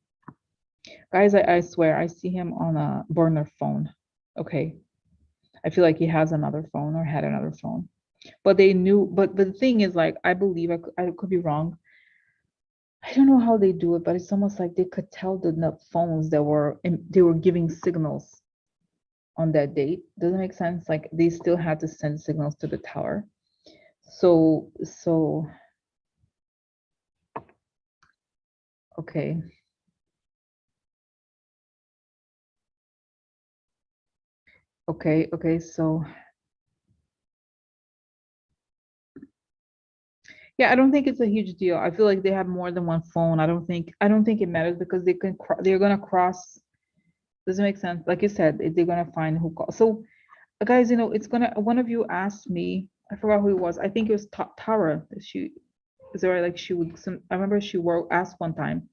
guys, I swear I see him on a burner phone. Okay, I feel like he has another phone or had another phone. But they knew. But the thing is, like, I believe I could be wrong. I don't know how they do it, but it's almost like they could tell the phones that they were giving signals on that date. Doesn't make sense. Like they still had to send signals to the tower. So okay. Okay, so yeah, I don't think it's a huge deal. I feel like they have more than one phone. I don't think it matters because they're gonna cross. Doesn't make sense. Like you said, they're gonna find who called. So guys, it's gonna one of you asked me I forgot who it was. I think it was Tara. She is there like she would I remember she wrote asked one time.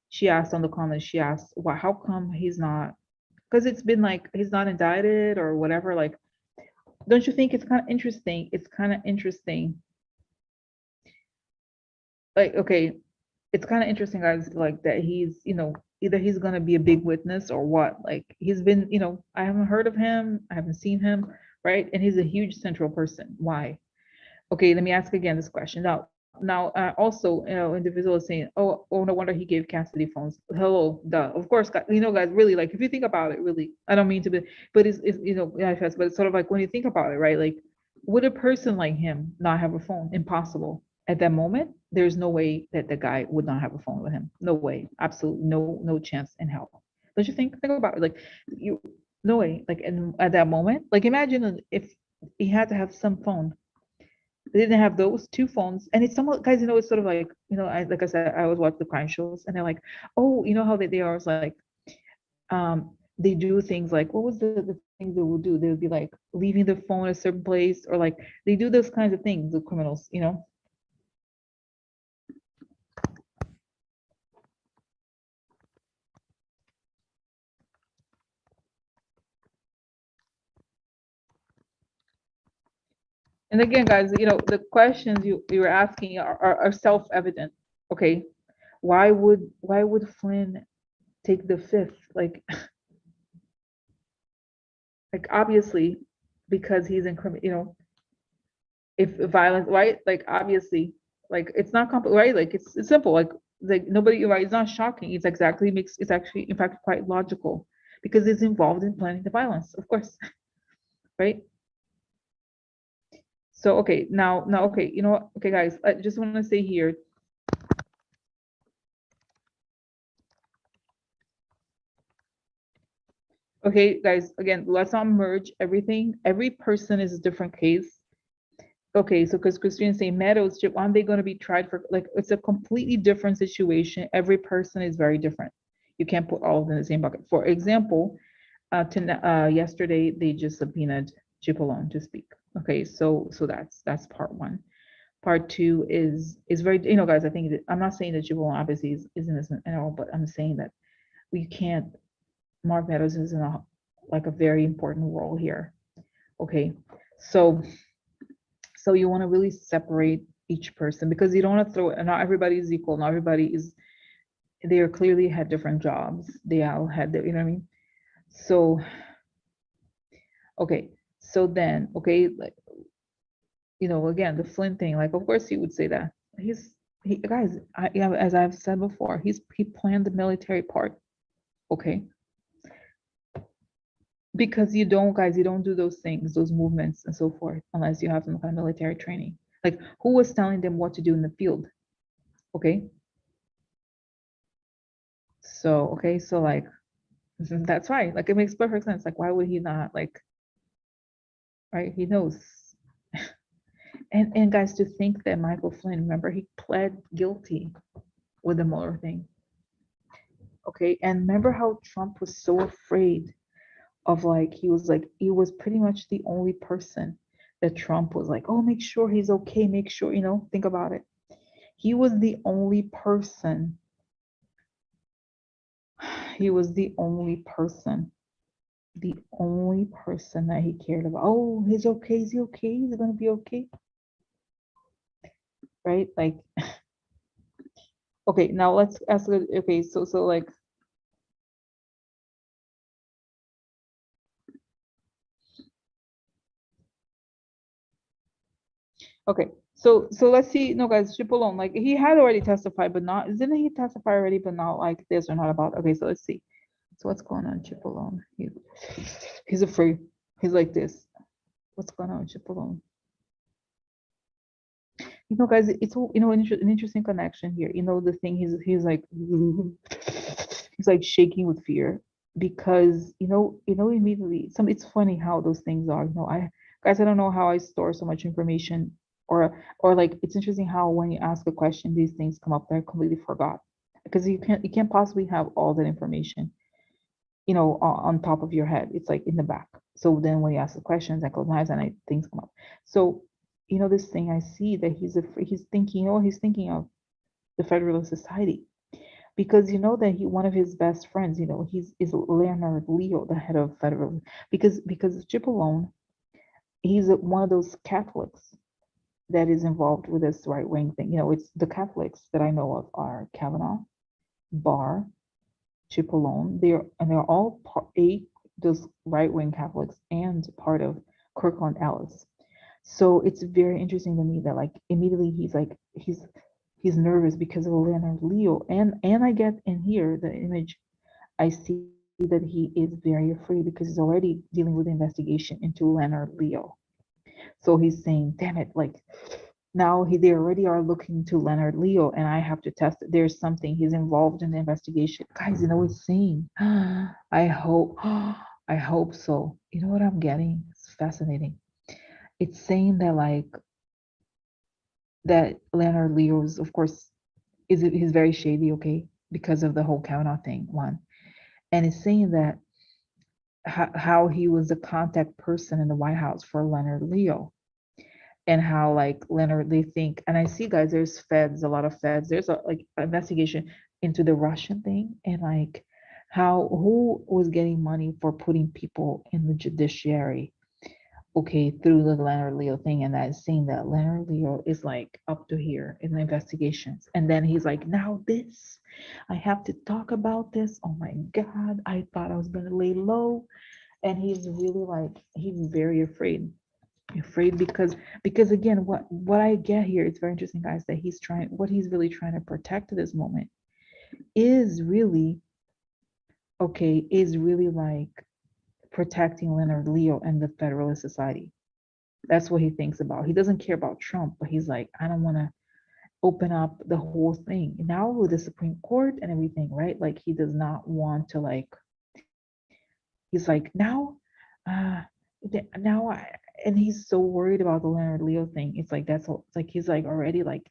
She asked on the comments. She asked, "Why? How come he's not?" Because it's been like he's not indicted or whatever. Like, don't you think it's kind of interesting? It's kind of interesting. Like, okay, it's kind of interesting, guys. Like that he's either he's gonna be a big witness or what. Like he's been I haven't heard of him. I haven't seen him, right? And he's a huge central person. Why? Okay, let me ask again this question. Now, also, individual is saying, oh, no wonder he gave Cassidy phones. Hello, duh. Of course, guys, really, like, if you think about it, really, I don't mean to be, but it's yeah, but it's sort of like when you think about it, right? Like, would a person like him not have a phone? Impossible. At that moment, there's no way that the guy would not have a phone with him. No way. Absolutely no chance in hell. Don't you think? Think about it. Like, you, no way. Like, and at that moment, like, imagine if he had to have some phone. They didn't have those two phones, and it's somewhat, guys. It's sort of like like I said, I always watch the crime shows, and they're like, oh, how they are like, they do things like, what was the things they would do? They would be like leaving the phone at a certain place, or like they do those kinds of things, the criminals. And again, guys, the questions you were asking are self-evident. Okay, why would Flynn take the fifth? Like obviously, because he's in if violence, right? Like obviously, like it's not right? Like it's simple. Like nobody, right? It's not shocking. It's actually in fact quite logical because it's involved in planning the violence, of course, right? So okay, now okay, you know what? Okay, guys, I just want to say here. Okay, guys, again, let's not merge everything. Every person is a different case. Okay, so because Christine's saying Meadows, aren't they going to be tried for, like, it's a completely different situation. Every person is very different. You can't put all of them in the same bucket. For example, yesterday they just subpoenaed Chipolon to speak. Okay, so that's part one. Part two is very, guys. I think I'm not saying that Chipolon obviously is innocent at all, but I'm saying that we can't. Mark Meadows is in a very important role here. Okay, so you want to really separate each person because you don't want to throw it. Not everybody is equal. Not everybody is. They are clearly had different jobs. They all had their, you know what I mean. So okay, so then okay, like again the Flynn thing. Like of course he would say that guys. As I've said before, he planned the military part. Okay, because you don't do those things, those movements and so forth unless you have some kind of military training. Like who was telling them what to do in the field? Okay, so okay, so like that's right. Like it makes perfect sense. Like why would he not, like, right? He knows. And guys, to think that Michael Flynn, remember, he pled guilty with the Mueller thing. Okay, and remember how Trump was so afraid of, like, he was pretty much the only person that Trump was like, oh, make sure he's okay, make sure, think about it. He was the only person. He was the only person that he cared about. Oh, he's okay. Is he okay? He's gonna be okay, right? Like, okay, now let's ask. Okay, so like, okay, so let's see. No, guys, Chipolone, like he had already testified, but not. Didn't he testify already, but not like this or not about? Okay, so let's see. So what's going on, Chipolone? He's afraid. He's like this. What's going on, Chipolone? Guys, it's all, an interesting connection here. The thing he's like he's like shaking with fear because immediately it's funny how those things are. I don't know how I store so much information, or like it's interesting how when you ask a question these things come up that I completely forgot because you can't possibly have all that information on top of your head. It's like in the back. So then when you ask the questions, I close my eyes and things come up. So this thing I see that he's thinking, oh, he's thinking of the Federalist Society because that one of his best friends, he's is Leonard Leo, the head of Federal, because Chip alone, he's one of those Catholics that is involved with this right wing thing. It's the Catholics that I know of are Kavanaugh, Barr, Cipollone. They're all those right wing Catholics and part of Kirkland Ellis. So it's very interesting to me that like immediately he's nervous because of Leonard Leo, and I get in here the image. I see that he is very afraid because he's already dealing with the investigation into Leonard Leo. So he's saying, "Damn it! Like now they already are looking to Leonard Leo, and I have to test it. There's something. He's involved in the investigation, guys. You know what it's saying? I hope, I hope so. You know what I'm getting? It's fascinating. It's saying that like that Leonard Leo's, of course, he's very shady, okay, because of the whole Kavanaugh thing. One, and it's saying that how he was the contact person in the White House for Leonard Leo and how like Leonard they think and I see guys there's feds a lot of feds there's a like investigation into the Russian thing and like how who was getting money for putting people in the judiciary okay through the Leonard Leo thing and that saying that Leonard Leo is like up to here in the investigations and then he's like now this I have to talk about this oh my god I thought I was going to lay low and he's really like he's very afraid because again what I get here it's very interesting guys that he's trying what he's really trying to protect at this moment is really okay is really like protecting Leonard Leo and the Federalist Society. That's what he thinks about. He doesn't care about Trump, but he's like I don't want to open up the whole thing now with the Supreme Court and everything, right? Like he does not want to like he's like uh now and he's so worried about the Leonard Leo thing. It's like that's all, it's like he's like already like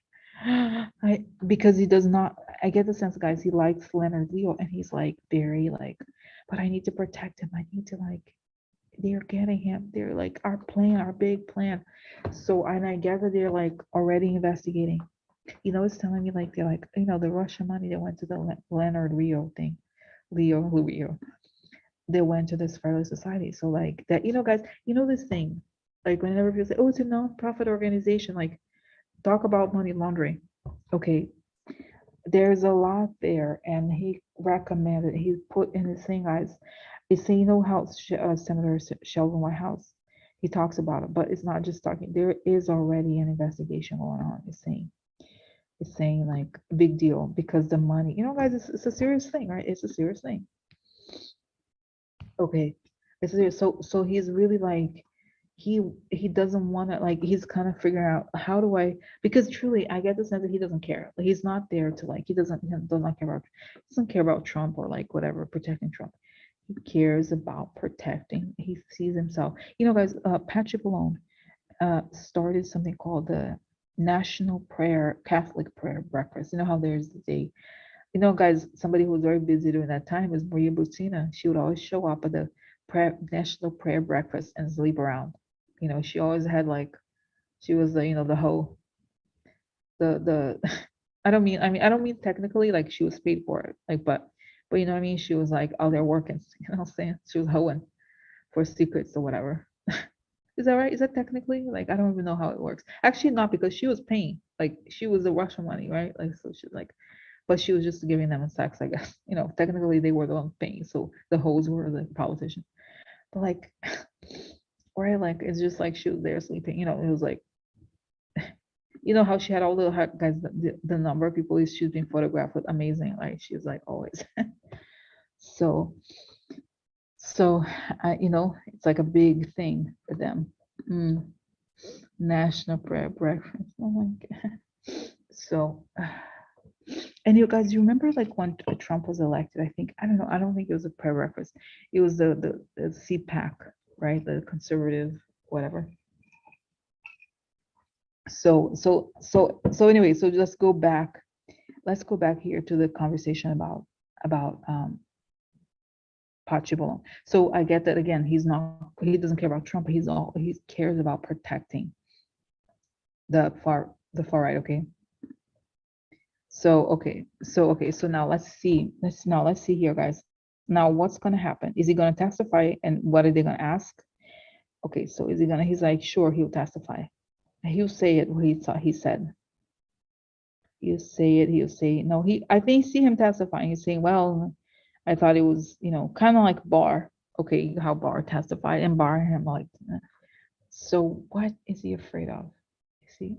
because he does not I get the sense guys he likes Leonard Leo and he's like very like but I need to protect him. I need to like they're getting him. They're like our plan, our big plan. So and I gather they're like already investigating. It's telling me like they're like the Russian money that went to the Leonard Leo thing. Leo they went to this Fairly Society. So like that, guys, this thing, like whenever people say, "Oh, it's a non-profit organization," like talk about money laundering. Okay, there's a lot there, and he recommended he put in his thing, guys. It's saying, how Senator Sheldon Whitehouse he talks about it, but it's not just talking. There is already an investigation going on. It's saying like big deal because the money, guys, it's a serious thing, right? It's a serious thing. Okay. So he's really like he he doesn't want to like he's kind of figuring out how do I because truly I get the sense that he doesn't care. Like, he's not there to like he doesn't care about Trump or like whatever protecting Trump. He cares about protecting. He sees himself. Guys, Pat Cipollone started something called the National Prayer Catholic Prayer Breakfast. You know how there's the guys, somebody who was very busy during that time was Maria Butina. She would always show up at the National Prayer Breakfast and sleep around. She always had like, she was the, the whole, the, I don't mean technically like she was paid for it, like, but you know what I mean? She was like out there working, what I'm saying? She was hoeing for secrets or whatever. Is that right? Is that technically? Like, I don't even know how it works. Actually, not because she was paying. Like, she was the Russian money, right? Like, so she's like, but she was just giving them a sex, I guess. Technically they were the ones paying, so the hoes were the politicians. But like, right, like it's just like she was there sleeping. It was like, how she had all the guys, the number of people she's been photographed with, amazing. Like she's like always. So, so, it's like a big thing for them. Mm, National Prayer Breakfast. Oh my god. So. And you guys, you remember like when Trump was elected? I think I don't know. I don't think it was a prayer breakfast. It was the CPAC, right? The conservative whatever. So anyway, so let's go back. Let's go back here to the conversation about Pachibolon. So I get that again. He doesn't care about Trump. He cares about protecting the far right, okay? So now let's see here, guys. Now what's gonna happen? Is he gonna testify, and what are they gonna ask? Okay, so is he gonna, he's like, sure, he'll testify. He'll say it what he thought he said. He'll say it. No, I think see him testifying. He's saying, well, I thought it was, kind of like Barr. Okay, how Barr testified, and Barr him like, so what is he afraid of? See,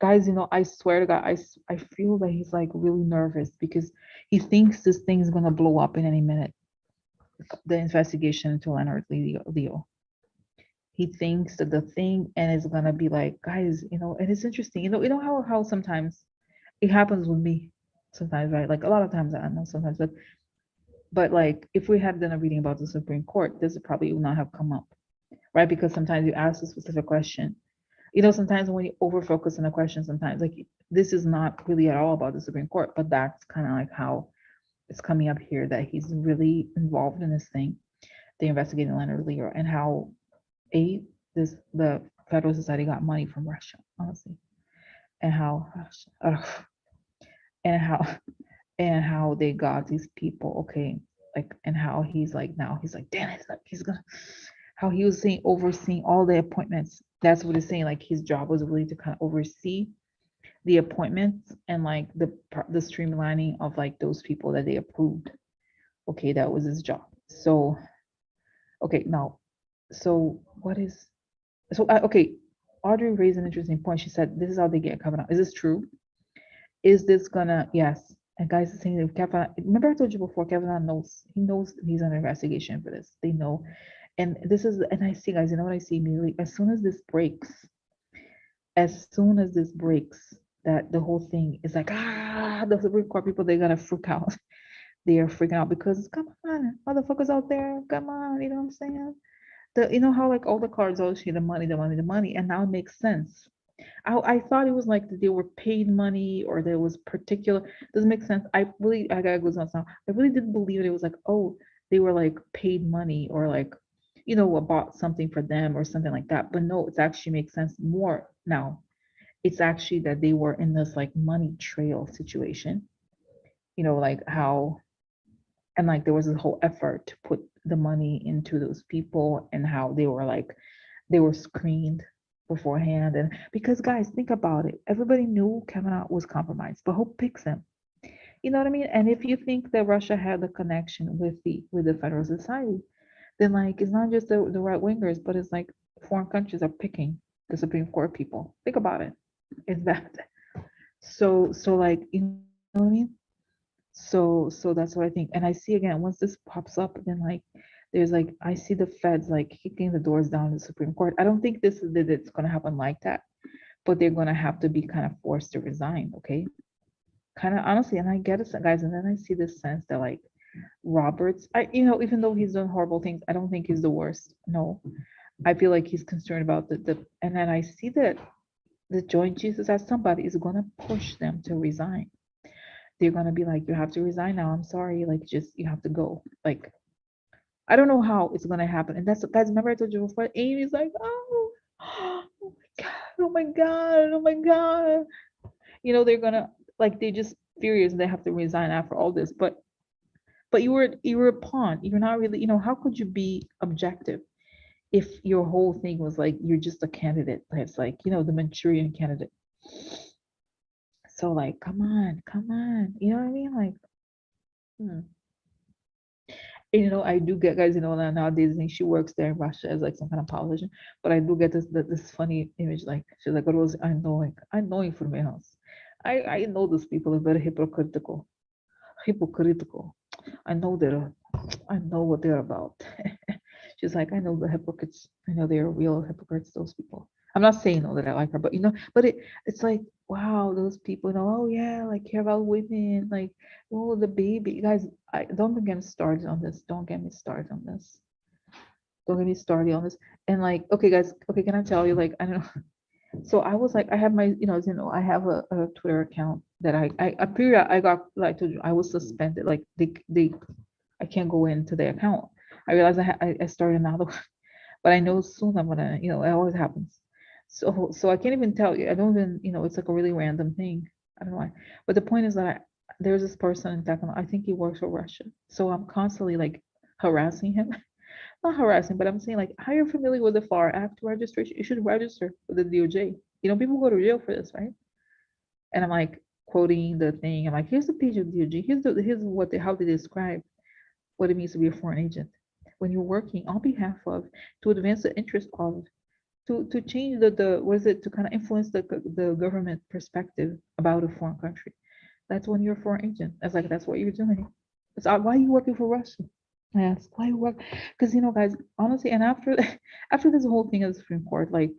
guys, I swear to God, I feel that he's like really nervous because he thinks this thing's gonna blow up in any minute. The investigation into Leonard Leo. He thinks that the thing and is gonna be like, guys, and it's interesting, how sometimes it happens with me sometimes, right? Like a lot of times, I know sometimes, but like if we had done a reading about the Supreme Court, this probably would not have come up, right? Because sometimes you ask a specific question. Sometimes when you over focus on a question, sometimes like this is not really at all about the Supreme Court, but that's kind of like how it's coming up here, that he's really involved in this thing, the investigating Leonard Leo, and how the Federal Society got money from Russia, honestly, and how and how and how they got these people, okay, like, and how he's like, now he's like, damn it, like he's gonna, how he was saying overseeing all the appointments. That's what he's saying. Like his job was really to kind of oversee the appointments and like the streamlining of like those people that they approved. Okay, that was his job. So okay, now, so what is so okay? Audrey raised an interesting point. She said, "This is how they get Kavanaugh. Is this true? Is this gonna, yes?" And guys, the thing that Kavanaugh, remember I told you before, Kavanaugh knows. He knows he's under investigation for this. They know, and this is, and I see, guys. You know what I see immediately? As soon as this breaks, that the whole thing is like, the Supreme Court people, they're gonna freak out. They are freaking out because, come on, motherfuckers out there, come on, you know what I'm saying? How like all the cards always say the money, the money, the money, and now it makes sense. I thought it was like that they were paid money or there was particular, doesn't make sense. I gotta go now. I really didn't believe it was like, oh, they were like paid money or like, bought something for them or something like that. But no, it actually makes sense more now. It's actually that they were in this like money trail situation, like how, and like there was this whole effort to put the money into those people, and how they were screened beforehand. And because, guys, think about it, everybody knew Kavanaugh was compromised, but who picks him? You know what I mean? And if you think that Russia had a connection with the Federal Society, then like it's not just the right wingers, but it's like foreign countries are picking the Supreme Court people. Think about it. It's that. So like, what I mean? So that's what I think. And I see again, once this pops up, then like there's like, I see the feds like kicking the doors down to the Supreme Court. I don't think this is that it's gonna happen like that, but they're gonna have to be kind of forced to resign, okay? Kind of honestly, and I get it, guys, and then I see this sense that like Roberts, even though he's done horrible things, I don't think he's the worst. No. I feel like he's concerned about the and then I see that the Joint Chiefs, that somebody is gonna push them to resign. They're gonna be like, you have to resign now. I'm sorry, like just you have to go. Like I don't know how it's gonna happen. And that's, guys, remember I told you before, Amy's like, oh, oh my God, oh my God, oh my God. They're gonna like they just furious and they have to resign after all this. But you were a pawn. You're not really, how could you be objective if your whole thing was like you're just a candidate that's like, the Manchurian candidate. So like, come on, come on. You know what I mean? Like, hmm. And, I do get, guys, nowadays, I think she works there in Russia as like some kind of politician, but I do get this funny image, like she's like, Rose, I know from my house. I know those people are very hypocritical. I know what they're about. She's like, I know the hypocrites. I know they're real hypocrites, those people. I'm not saying that I like her, but but it's like, wow, those people, oh yeah, like care about women, like, oh, the baby. Guys, don't get me started on this. Don't get me started on this. Don't get me started on this. And like, okay, guys, okay, can I tell you, like, I don't know. So I was like, I have my, I have a Twitter account that a period I got, like I told you, I was suspended. Like I can't go into the account. I realized I started another one. but I know soon I'm gonna, you know, it always happens. So I can't even tell you. I don't even, you know, it's like a really random thing. I don't know why. But the point is that there's this person in Tekno, I think he works for Russia. So I'm constantly like harassing him. Not harassing, but I'm saying like, how you're familiar with the FAR Act registration? You should register with the DOJ. You know, people go to jail for this, right? And I'm like quoting the thing. I'm like, here's the page of DOJ. Here's what how they describe what it means to be a foreign agent. When you're working on behalf of, to advance the interest of, to change the what is it, to kind of influence the government perspective about a foreign country. That's when you're a foreign agent. That's like that's what you're doing. It's why are you working for Russia? Yes, why you work? Because you know, guys, honestly, and after after this whole thing of the Supreme Court, like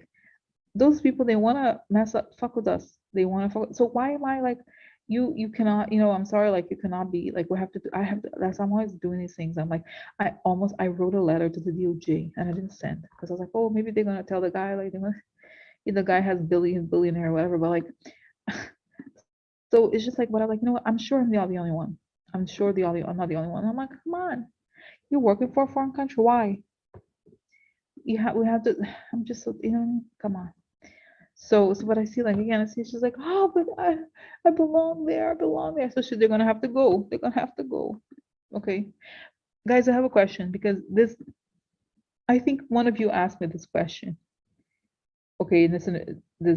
those people, they want to mess up, fuck with us. They want to fuck. So why am I like, you cannot, you know, I'm sorry, like you cannot be like, we have to do, I have to, that's, I'm always doing these things. I'm like, I wrote a letter to the DOJ and I didn't send because I was like, oh, maybe they're gonna tell the guy like the guy has billionaire or whatever, but like, so it's just like, but I'm like, you know what? I'm sure I'm not the only one. I'm sure I'm not the only one. I'm like, come on, you're working for a foreign country. Why? We have to. I'm just so, you know, come on. So what I see, like again, I see she's like, oh, but I belong there, I belong there. So they're gonna have to go. They're gonna have to go. Okay, guys, I have a question because this, I think one of you asked me this question. Okay, and this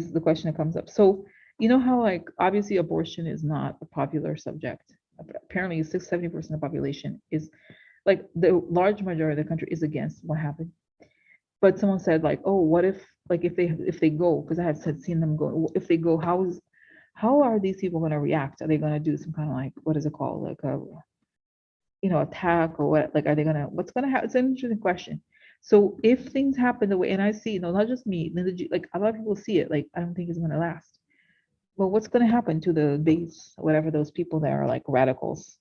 is the question that comes up. So you know how like obviously abortion is not a popular subject. Apparently, 70% of the population is like the large majority of the country is against what happened. But someone said like, oh, what if like if they go, because I had seen them go, if they go, how are these people going to react? Are they going to do some kind of like, what is it called, like a, you know, attack or what? Like, are they gonna, what's gonna happen? It's an interesting question. So if things happen the way, and I see, you know, not just me, like a lot of people see it, like I don't think it's gonna last. Well, what's gonna happen to the base, whatever those people that are like radicals?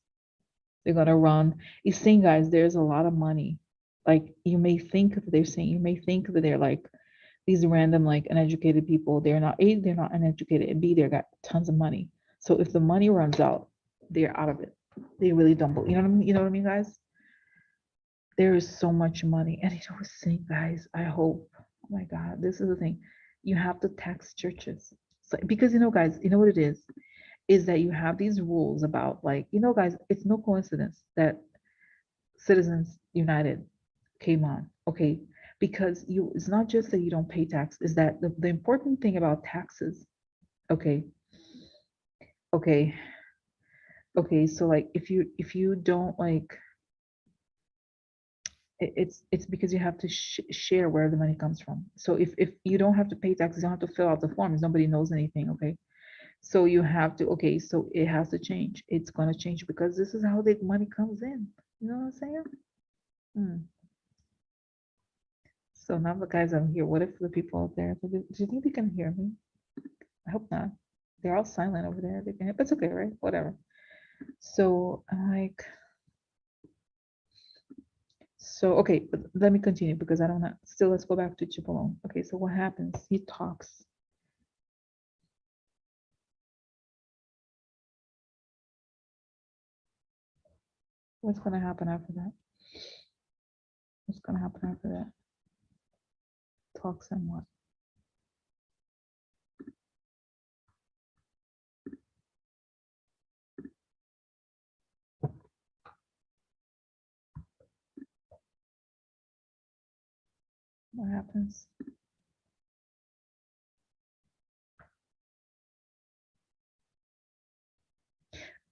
They're gonna run. He's saying, guys, there's a lot of money. Like you may think that they're saying, you may think that they're like these random like uneducated people. They're not, A, they're not uneducated, and B, they got tons of money. So if the money runs out, they're out of it. They really don't. You know what I mean? You know what I mean, guys? There is so much money, and you know what's saying, guys? I hope. Oh my God, this is the thing. You have to tax churches. So, because you know, guys, you know what it is that you have these rules about like, you know, guys, it's no coincidence that Citizens United came on, okay? Because you, it's not just that you don't pay tax, is that the important thing about taxes, okay, okay, okay, so like if you don't like, it's because you have to share where the money comes from. So if you don't have to pay taxes, you don't have to fill out the forms, nobody knows anything, okay? So you have to, okay, so it has to change. It's gonna change because this is how the money comes in. You know what I'm saying? Hmm. So now the guys I'm here, what if the people out there, do you think they can hear me? I hope not. They're all silent over there. They can hear, but it's okay, right? Whatever. So I'm like, so okay, but let me continue because I don't know. Still, let's go back to Chipolone. Okay, so what happens? He talks. What's gonna happen after that? What's gonna happen after that? Talks and what? What happens?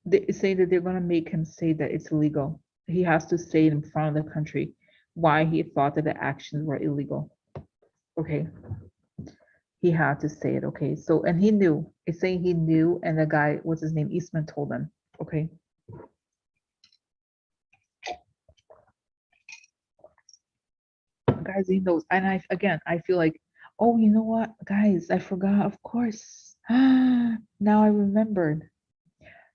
They say that they're gonna make him say that it's illegal. He has to say it in front of the country why he thought that the actions were illegal. Okay, he had to say it. Okay, so and he knew. It's saying he knew, and the guy, what's his name, Eastman, told him. Okay. Guys, he knows. And I again, I feel like, oh, you know what, guys, I forgot. Of course. Now I remembered.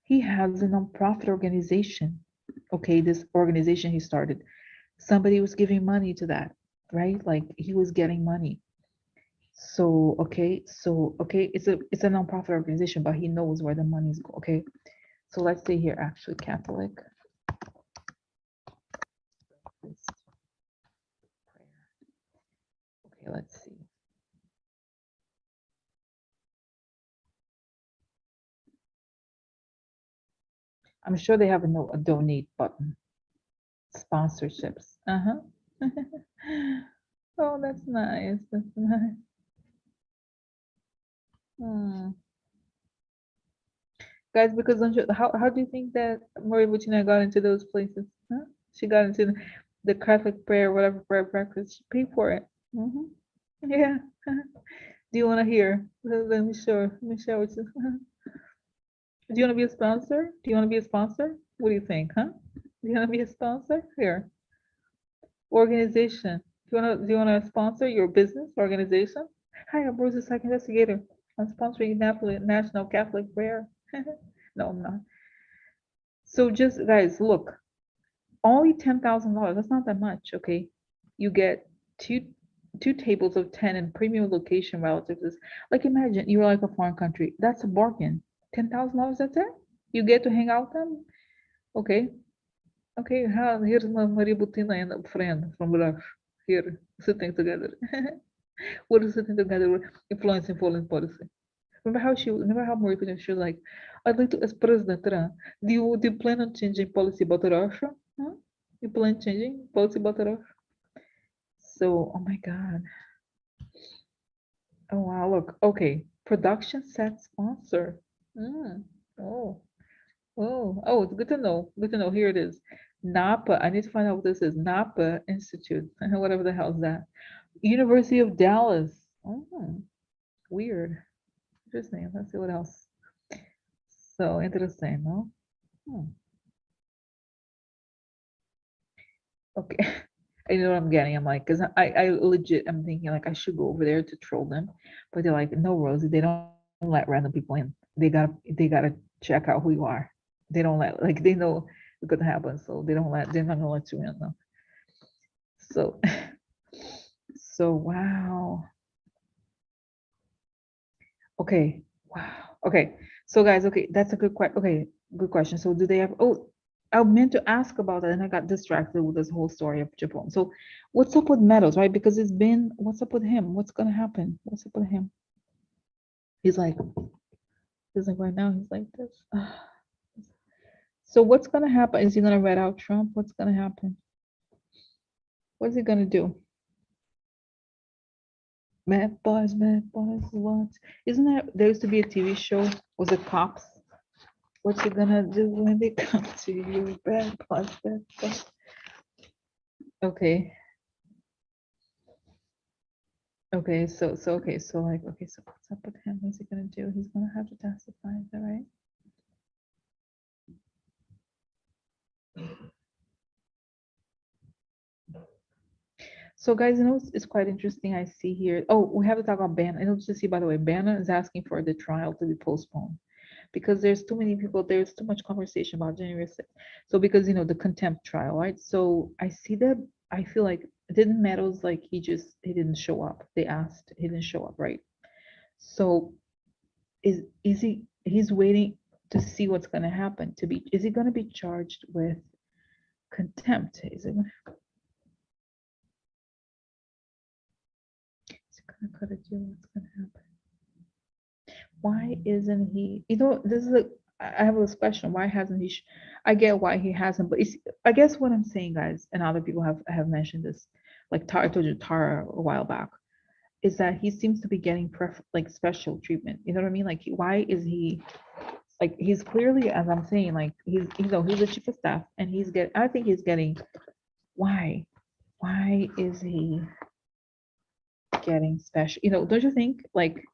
He has a nonprofit organization. Okay, this organization he started. Somebody was giving money to that, right? Like he was getting money. So okay, it's a nonprofit organization, but he knows where the money's go. Okay, so let's say here, actually, Catholic. Okay, let's see. I'm sure they have a donate button. Sponsorships. Uh-huh. Oh, that's nice. That's nice. Hmm. Guys, because don't you, how do you think that Maria Butina got into those places? Huh? She got into the Catholic prayer, whatever prayer practice. She paid for it. Yeah. Do you want to hear? Let me show. Let me show it. Do you want to be a sponsor? Do you want to be a sponsor? What do you think, huh? Do you want to be a sponsor? Here, organization. Do you want to sponsor your business organization? Hi, I'm Bruce's psych investigator. I'm sponsoring National Catholic Prayer. No, I'm not. So just guys, look, only $10,000. That's not that much, okay? You get two tables of 10 in premium location relative to this. Like imagine you're like a foreign country. That's a bargain. $10,000, that's it? You get to hang out with them? Okay. Okay, here's my Maria Butina and a friend from Russia. Here, sitting together. We're sitting together with influencing foreign policy. Remember how Maria Butina, she was like, I'd like to ask President Trump, do you plan on changing policy about Russia? Huh? You plan changing policy about Russia? So, oh my God. Oh wow, look. Okay. Production set sponsor. Mm. Oh, it's good to know. Good to know. Here it is. NAPA. I need to find out what this is. NAPA Institute. Whatever the hell is that. University of Dallas. Oh, weird. Interesting. Let's see what else. So interesting, no? Hmm. Okay. I know what I'm getting. I'm like, because I legit, I'm thinking like I should go over there to troll them, but they're like, no, Rosie, they don't let random people in. They gotta check out who you are. They don't let like they know it's gonna happen, so they're not gonna let you in though. So so wow. Okay. Wow. Okay. So guys, okay, that's a good question. Okay, good question. So do they have I meant to ask about that and I got distracted with this whole story of Japan. So what's up with Meadows, right? Because it's been what's up with him? What's gonna happen? What's up with him? He's like he's like right now, he's like this. So what's gonna happen? Is he gonna rat out Trump? What's gonna happen? What's he gonna do? Mad boys, what? Isn't there used to be a TV show? Was it Cops? What you gonna do when they come to you? Bad boys, bad boys. Okay. Okay, so like okay, so what's up with him? What's he gonna do? He's gonna have to testify, is that right? So guys, it's quite interesting. I see here. Oh, we have to talk about Bannon. I know to see by the way, Bannon is asking for the trial to be postponed because there's too many people, there's too much conversation about January 6th. So because the contempt trial, right? So I see that I feel like didn't Meadows like he didn't show up. They asked, he didn't show up, right? So is he's waiting to see what's gonna happen to be is he gonna be charged with contempt? Is it gonna go to jail? What's gonna happen? Why isn't he? This is I have this question. Why hasn't he? I get why he hasn't, but I guess what I'm saying, guys, and other people have mentioned this, like Tara, I told you Tara a while back, is that he seems to be getting like special treatment. You know what I mean? Like, why is he? Like, he's clearly, as I'm saying, like he's a chief of staff, and I think he's getting. Why? Why is he getting special? Don't you think? Like,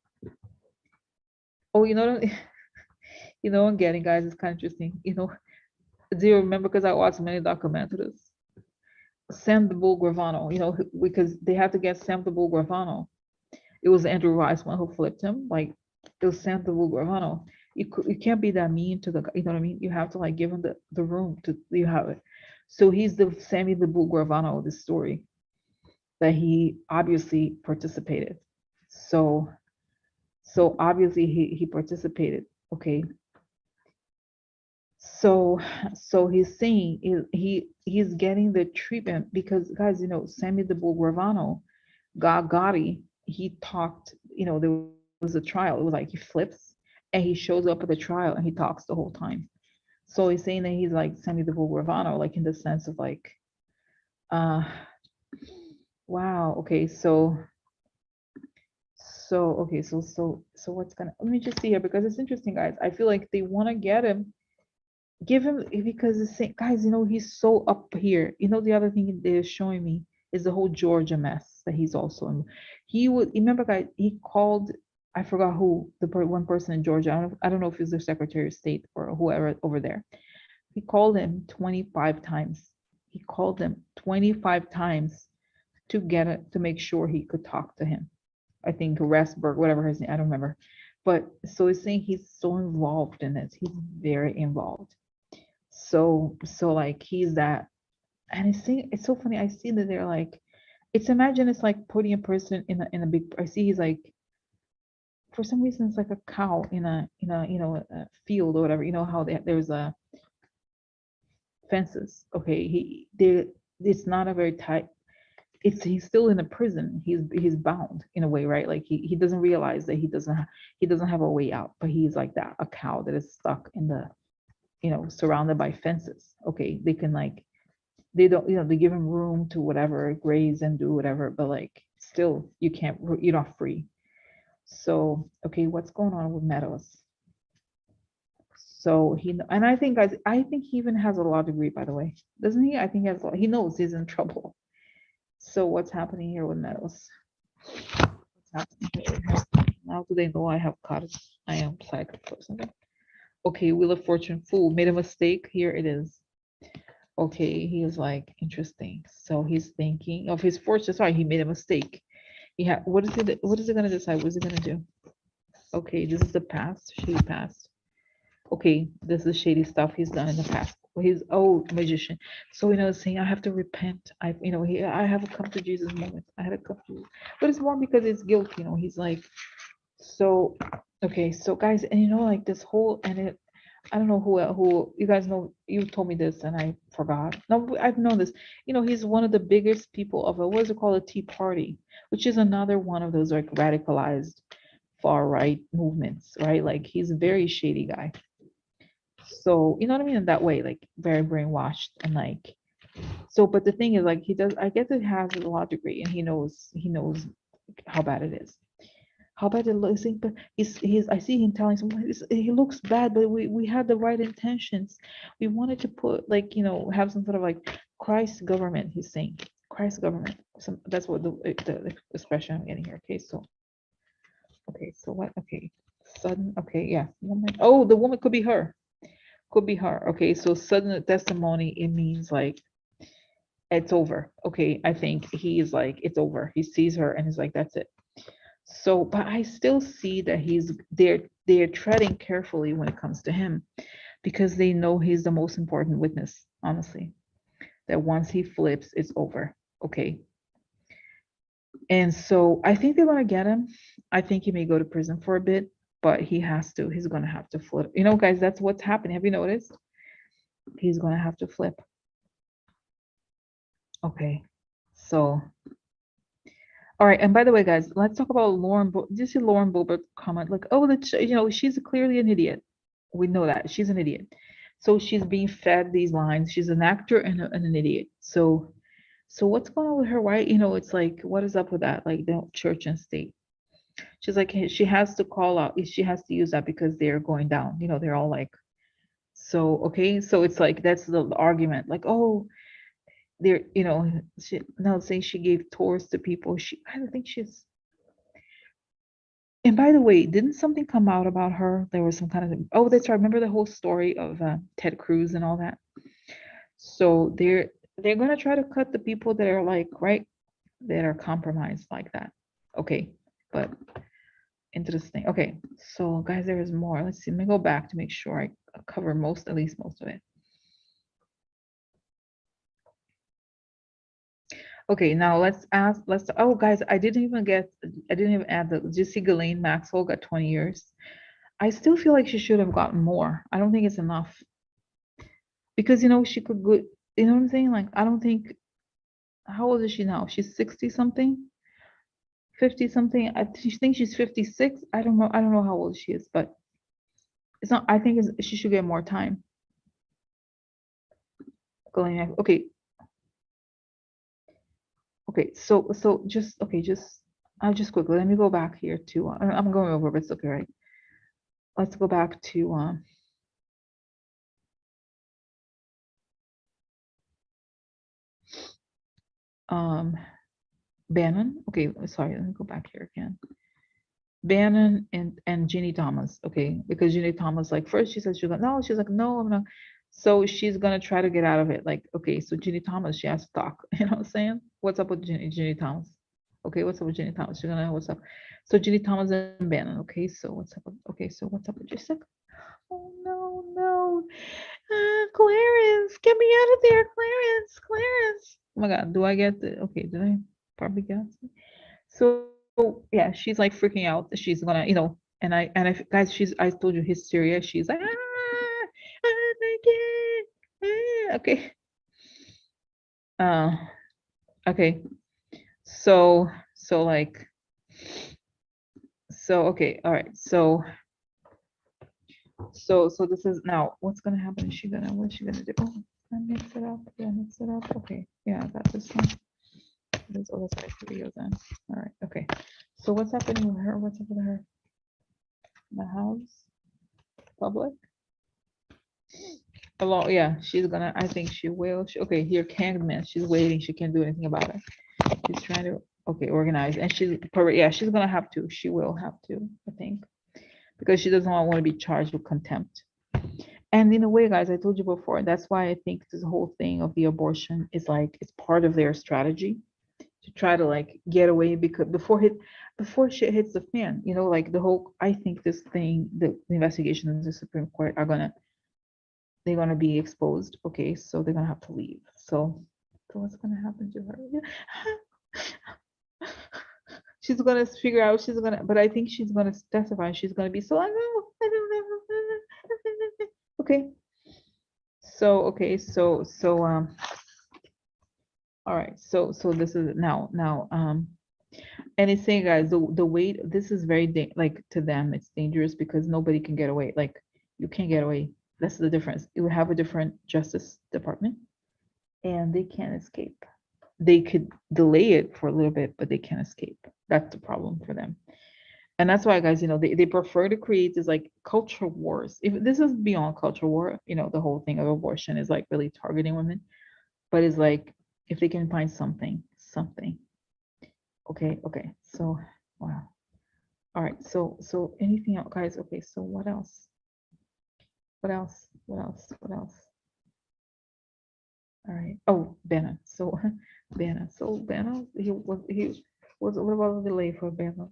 oh, I'm getting, guys, it's kind of interesting. Do you remember? Because I watched many documentaries. Sam the Bull Gravano, because they had to get Sam the Bull Gravano. It was Andrew Weissman who flipped him. Like, it was Sam the Bull Gravano. You can't be that mean to the, you know what I mean? You have to like give him the room to, you have it. So he's the Sammy the Bull Gravano of this story that he obviously participated. So obviously he participated. Okay. So he's saying he's getting the treatment because, guys, Sammy the Bull Gravano Gotti, he talked, there was a trial. It was like he flips and he shows up at the trial and he talks the whole time. So he's saying that he's like Sammy the Bull Gravano, like in the sense of like, uh, wow, okay, so what's gonna, let me just see here because it's interesting, guys. I feel like they want to get him, give him, because the same guys, he's so up here. The other thing they're showing me is the whole Georgia mess that he's also in. He would remember, guys, he called, I forgot who, one person in Georgia. I don't know if he's the Secretary of State or whoever over there. He called him 25 times. He called him 25 times to get it, to make sure he could talk to him. I think Rasberg, whatever his name, I don't remember. But so he's saying he's so involved in this. He's very involved. So like he's that, and it's so funny. I see that they're like, imagine it's like putting a person in a big. I see he's like, for some reason it's like a cow in a field or whatever. You know how there's a fences. Okay, it's not a very tight. He's still in a prison. He's bound in a way, right? Like he doesn't realize that he doesn't have a way out, but he's like that, a cow that is stuck in the, surrounded by fences. Okay, they can like, they don't, they give him room to whatever, graze and do whatever, but like still you're not free. So okay, what's going on with Meadows? So and I think, guys, I think he even has a law degree, by the way, doesn't he? I think he knows he's in trouble. So what's happening here with Meadows? What's happening here with him? Now do they know I have caught I am psychic or something? Okay, Wheel of Fortune, fool, made a mistake. Here it is. Okay, he is like, interesting. So he's thinking of his fortune. Sorry, he made a mistake. What is it gonna decide? What is it gonna do? Okay, this is the past. Shady past. Okay, this is shady stuff he's done in the past. Well, he's magician. So saying I have to repent. I have a come to Jesus moment. I had a come to Jesus. But it's more because it's guilt, he's like, so okay, so guys, and like this whole, and I don't know who you guys know. You told me this, and I forgot. No, I've known this. He's one of the biggest people of what is it called, a Tea Party, which is another one of those like radicalized far right movements, right? Like he's a very shady guy. So you know what I mean, in that way, like very brainwashed and like. So, but the thing is, like he does. I guess it has a law degree, and he knows how bad it is. How bad it looks, but he's I see him telling someone he looks bad, but we had the right intentions. We wanted to put like, have some sort of like Christ government, he's saying. Christ government. That's what the expression I'm getting here. Okay, so what? Okay. Sudden, okay, yeah. Woman. Oh, the woman could be her. Could be her. Okay, so sudden testimony, it means like it's over. Okay, I think he's like, it's over. He sees her and he's like, that's it. So, but I still see that they're treading carefully when it comes to him because they know he's the most important witness, honestly. That once he flips, it's over. Okay. And so I think they're gonna get him. I think he may go to prison for a bit, but he's gonna have to flip. Guys, that's what's happening. Have you noticed? He's gonna have to flip. Okay. So all right, and by the way, guys, let's talk about Lauren. Did you see Lauren Boebert comment like, "Oh, she's clearly an idiot." We know that she's an idiot. So she's being fed these lines. She's an actor and an idiot. So what's going on with her? Why, it's like, what is up with that? Like the church and state. She's like, she has to call out. She has to use that because they're going down. They're all like, so okay. So it's like that's the argument. Like, oh, they're, now saying she gave tours to people. I don't think she's. And by the way, didn't something come out about her? There was some kind of, oh, that's right. Remember the whole story of Ted Cruz and all that? So they're gonna try to cut the people that are like, right, that are compromised like that. Okay, but interesting. Okay, so guys, there is more. Let's see. Let me go back to make sure I cover at least most of it. Okay, now oh guys, I didn't even add did you see Ghislaine Maxwell got 20 years? I still feel like she should have gotten more. I don't think it's enough. Because she could go, you know what I'm saying? Like, I don't think, how old is she now? She's 60 something. 50 something. I think she's 56. I don't know. I don't know how old she is, but it's not, I think she should get more time. Going next. Okay. Okay. So just, okay, I'll just quickly, let me go back here to, I'm going over, but it's okay, right? Let's go back to, Bannon. Okay, sorry, let me go back here again. Bannon and Ginny Thomas, okay, because Ginny Thomas, like, first she said she's like, no, she's like, no, I'm not. So she's gonna try to get out of it. Like, okay, so Ginny Thomas, she has to talk. You know what I'm saying? What's up with Ginny Thomas? Okay, what's up with Ginny Thomas? She's gonna know what's up. So Ginny Thomas and Bannon. Okay, so what's up? Okay, so what's up with Jessica? Oh no, no, Clarence, get me out of there, Clarence, Clarence. Oh my God, do I get the? Okay, did I probably get? So yeah, she's like freaking out. She's gonna, and I guys, I told you hysteria. She's like, my God, okay, uh, okay. So like, so okay, all right. So this is now what's gonna happen? What's she gonna do? Oh, I mix it up. Yeah, mix it up. Okay, yeah, I got this one. There's other side videos then. All right, okay. So what's happening with her? What's up with her? The house, public. Hello, yeah, she's gonna, I think she will. Okay, here, Candman, she's waiting. She can't do anything about it. She's trying to, okay, organize. And yeah, she's gonna have to. She will have to, I think, because she doesn't want to be charged with contempt. And in a way, guys, I told you before, that's why I think this whole thing of the abortion is like, it's part of their strategy to try to like get away, because before shit hits the fan, like the whole, I think this thing, the investigation in the Supreme Court they're gonna be exposed. Okay, so they're gonna have to leave. So what's gonna happen to her? She's gonna figure out, but I think she's gonna testify. She's gonna be so, I don't know. Okay. So okay, all right. So this is now and it's saying, guys, the weight, this is very like, to them it's dangerous because nobody can get away. Like, you can't get away. That's the difference. You have a different Justice Department and they can't escape. They could delay it for a little bit, but they can't escape. That's the problem for them. And that's why, guys, they prefer to create this like culture wars. If this is beyond culture war, the whole thing of abortion is like really targeting women, but it's like, if they can find something. Okay. So, wow. All right. So anything else, guys? Okay. So what else? What else? What else? What else? All right. Oh, Banner. So Banner. So Banner, he was what about the delay for Banner?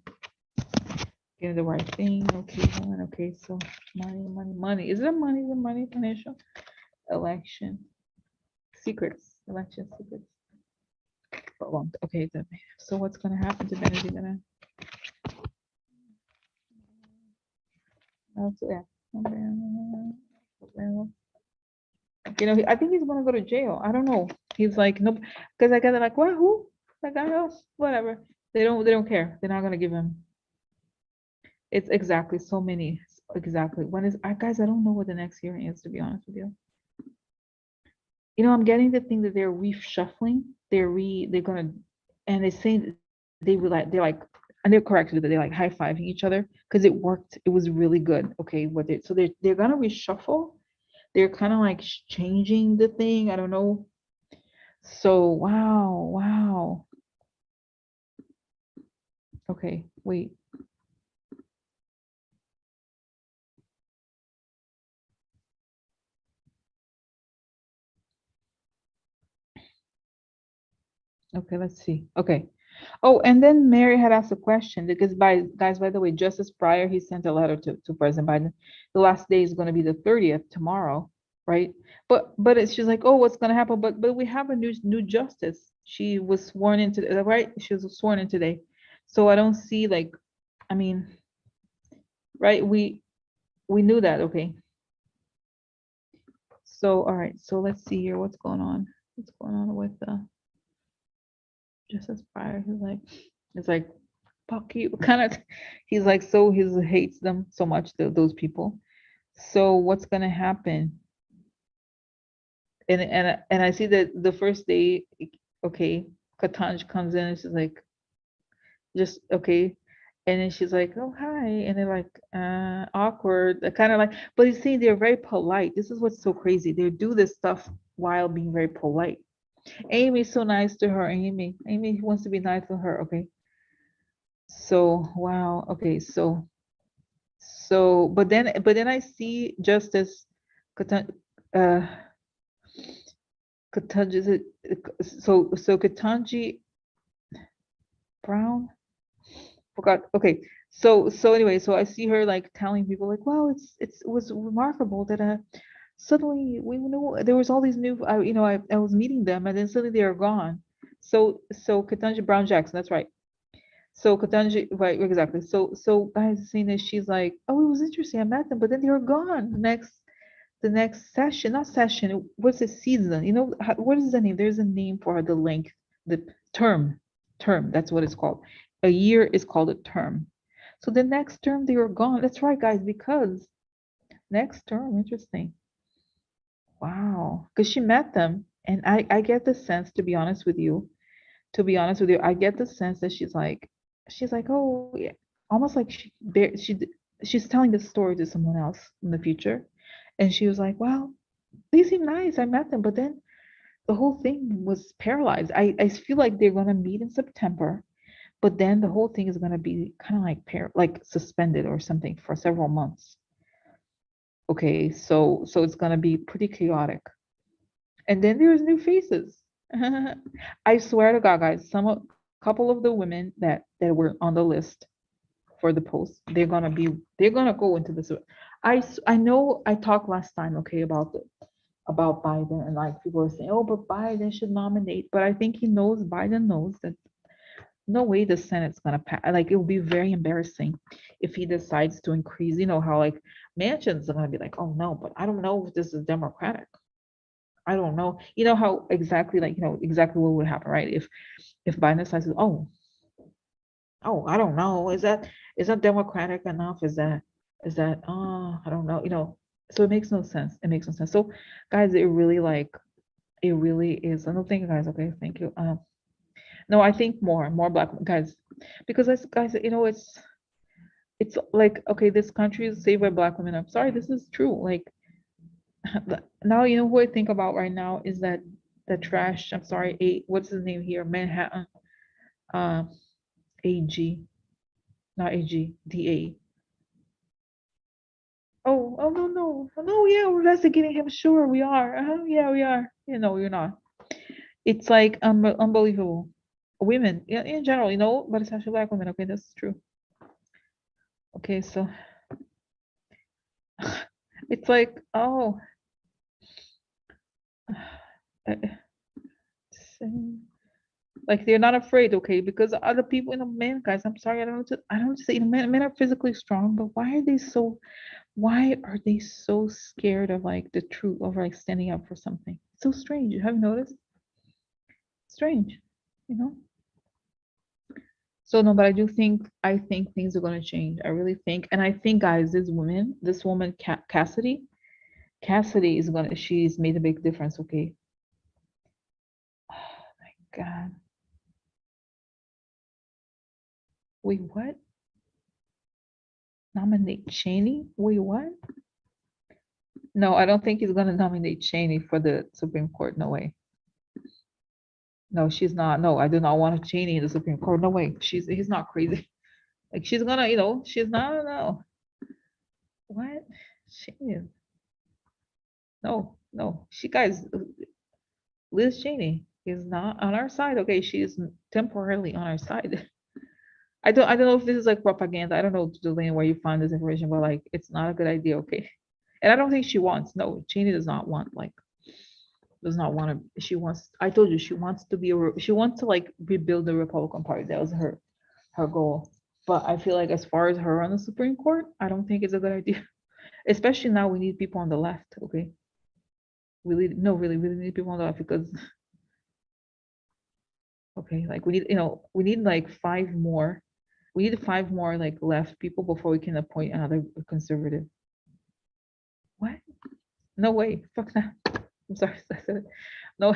Getting the right thing. Okay, one. Okay, so money. Is it money? The money financial election secrets. Election secrets. But long. Okay, so what's gonna happen to Banner? Is he gonna? Yeah. I think he's gonna go to jail. I don't know. He's like, nope, because I got like, what? Who? That guy? Oh, whatever. They don't care. They're not gonna give him. It's exactly so many. Exactly. When is? Guys, I don't know what the next hearing is, to be honest with you. I'm getting the thing that they're reshuffling. They're gonna, and they say they're like, and they're correct that they're like high fiving each other because it worked. It was really good. Okay, so they're gonna reshuffle. They're kind of like changing the thing. I don't know. So wow. Okay, wait. Okay, let's see. Okay. Oh, and then Mary had asked a question because, by the way, Justice Breyer, he sent a letter to President Biden. The last day is going to be the 30th, tomorrow, right? But she's like, oh, what's going to happen? But we have a new justice. She was sworn into, right? She was sworn in today. So I don't see, like, I mean, right? We knew that. Okay. So all right. So let's see here. What's going on? What's going on with Justice Breyer? It's like fuck you, kind of. He's like, so he hates them so much, those people. So what's gonna happen? And I see that the first day, okay, Katanj comes in and she's like, just okay. And then she's like, oh hi. And they're like, awkward. Kind of like, but you see, they're very polite. This is what's so crazy. They do this stuff while being very polite. Amy's so nice to her. Amy wants to be nice to her. Okay. So wow. Okay. But then I see Justice Katan, uh Katanji, so Katanji Brown, forgot. Okay, so anyway, so I see her like telling people like, wow, it was remarkable that suddenly we knew there was all these new, I was meeting them and then suddenly they are gone. So Katanji Brown Jackson, that's right. So Katanji, right, exactly. So guys saying that she's like, oh, it was interesting, I met them, but then they were gone the next session, not session, what's the season? What is the name? There's a name for the length, the term, that's what it's called. A year is called a term. So the next term they were gone. That's right, guys, because next term, interesting. Wow. Because she met them, and I get the sense, to be honest with you, I get the sense that she's like, oh, yeah, almost like she's telling this story to someone else in the future. And she was like, well, they seem nice. I met them, but then the whole thing was paralyzed. I feel like they're gonna meet in September, but then the whole thing is gonna be kind of like suspended or something for several months. Okay, so it's gonna be pretty chaotic. And then there's new faces. I swear to God, guys, couple of the women that were on the list for the post, they're gonna go into this. I know I talked last time, okay, about Biden, and like people are saying, oh, but Biden should nominate. But I think Biden knows that no way the Senate's gonna pass. Like it will be very embarrassing if he decides to increase. You know how like Manchin's gonna be like, oh no, but I don't know if this is Democratic. I don't know. You know how exactly exactly what would happen, right? If Biden decides, oh, I don't know, is that Democratic enough? Is that I don't know. So it makes no sense. It makes no sense. So guys, it really is. I don't think, guys. Okay, thank you. No, I think more black guys, because guys, it's like, okay, this country is saved by black women. I'm sorry, this is true. Like now, who I think about right now is that the trash. I'm sorry, what's his name here? Manhattan, uh, AG, not AG, DA. Oh no no, yeah, we're investigating him. Sure, we are. Yeah, we are. You're not. It's like unbelievable. Women, yeah, in general, but especially black women. Okay, that's true. Okay, so it's like, oh, uh, like they're not afraid, okay, because other people, men, guys. I'm sorry, I don't say, men are physically strong, but why are they so scared of like the truth, of like standing up for something? It's so strange. You haven't noticed? Strange, you know. So no, but I think things are gonna change. I really think, and I think, guys, this woman, Cassidy she's made a big difference. Okay. Oh my God. Wait, what? Nominate Cheney? Wait, what? No, I don't think he's gonna nominate Cheney for the Supreme Court. No way. No, she's not. No, I do not want a Cheney in the Supreme Court. No way. He's not crazy. Like she's gonna, she's not. No. What? She is. No, no. Guys, Liz Cheney is not on our side. Okay, she is temporarily on our side. I don't know if this is like propaganda. I don't know, Julian, where you find this information, but like it's not a good idea, okay? And I don't think she wants. No, Cheney does not want to. She wants. I told you she wants to be she wants to like rebuild the Republican Party. That was her goal. But I feel like as far as her on the Supreme Court, I don't think it's a good idea. Especially now, we need people on the left. Okay, really, no, really, really need people on the left because okay, like we need like five more. We need 5 more like left people before we can appoint another conservative. What? No way. Fuck that. I'm sorry. I said it. No,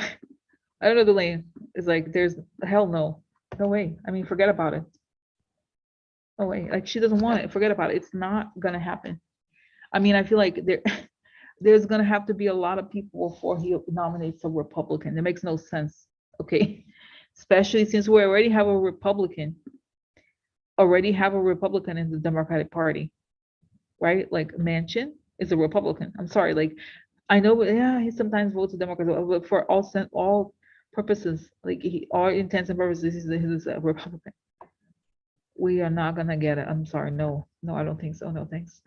I don't know the lane. It's like there's hell no. No way. I mean, forget about it. No way. Like she doesn't want it. Forget about it. It's not gonna happen. I mean, I feel like there's gonna have to be a lot of people before he nominates a Republican. It makes no sense. Okay. Especially since we already have a Republican in the Democratic Party, right? Like Manchin is a Republican. I'm sorry, like I know, but yeah, he sometimes votes Democrats, but for all purposes, like all intents and purposes, he's a Republican. We are not gonna get it. I'm sorry, no, no, I don't think so. No, thanks.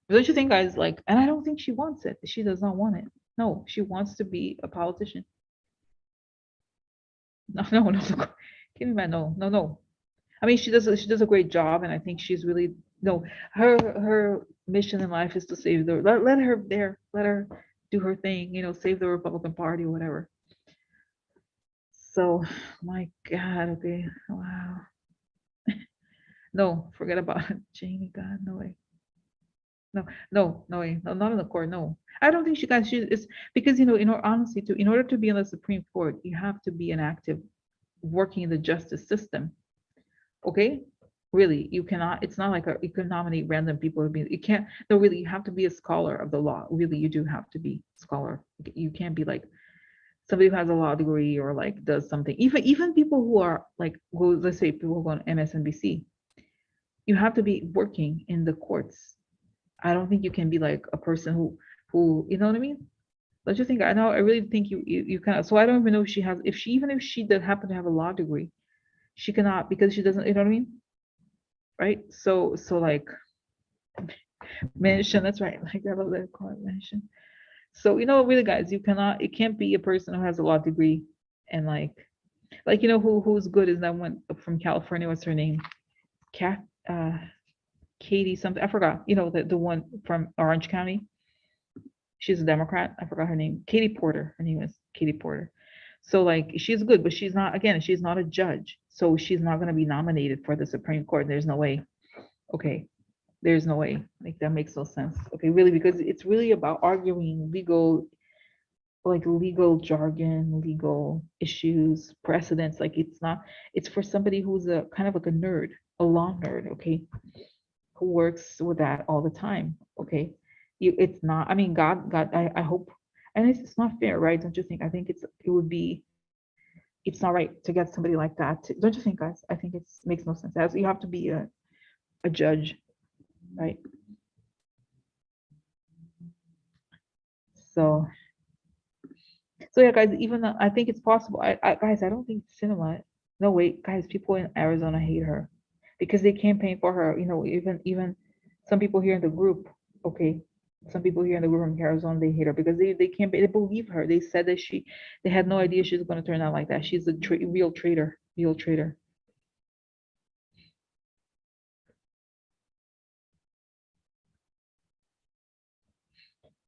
Don't you think, guys? Like, and I don't think she wants it. She does not want it. No, she wants to be a politician. No, no, no. Give me that. No, no, no. I mean, she does a great job, and I think she's really no. Her mission in life is to save the let her do her thing. Save the Republican Party or whatever. So, my God, okay, wow. No, forget about it, Jamie. God, no way. No, no, no way. No, not in the court. No, I don't think she is because in all honesty, in order to be on the Supreme Court, you have to be an active working in the justice system. Okay, really, you cannot. It's not like you can nominate random people to be. You can't. No, really, you have to be a scholar of the law. Really, you do have to be a scholar. You can't be like somebody who has a law degree or like does something. Even people who are like, well, let's say people who go on MSNBC, you have to be working in the courts. I don't think you can be like a person who you know what I mean. Don't you think? I know. I really think you kind of. So I don't even know if she has. If she did happen to have a law degree, she cannot because she doesn't. You know what I mean? Right? So like mention. That's right. Like I love that call it mention. So really, guys, you cannot. It can't be a person who has a law degree and like who's good is that one from California. What's her name? Cat. Katie something. I forgot. The one from Orange County. She's a Democrat. I forgot her name. Katie Porter. Her name is Katie Porter. So like she's good, but she's not. Again, she's not a judge, so she's not going to be nominated for the Supreme Court. There's no way. Okay, there's no way. Like that makes no sense. Okay, really, because it's really about arguing legal jargon, legal issues, precedents. Like it's not. It's for somebody who's a kind of like a nerd, a law nerd. Okay, who works with that all the time. Okay, it's not. I mean, God, I hope, and it's not fair, right? Don't you think? I think it's not right to get somebody like that. Don't you think, guys? I think it makes no sense. As you have to be a judge, right? So, so yeah, guys. Even though I think it's possible. Guys, I don't think cinema. No, wait, guys. People in Arizona hate her because they campaign for her. Even some people here in the group. Okay, some people here in the group from Arizona, they hate her because they can't they believe her. They said that they had no idea she was going to turn out like that. She's a real traitor, real traitor.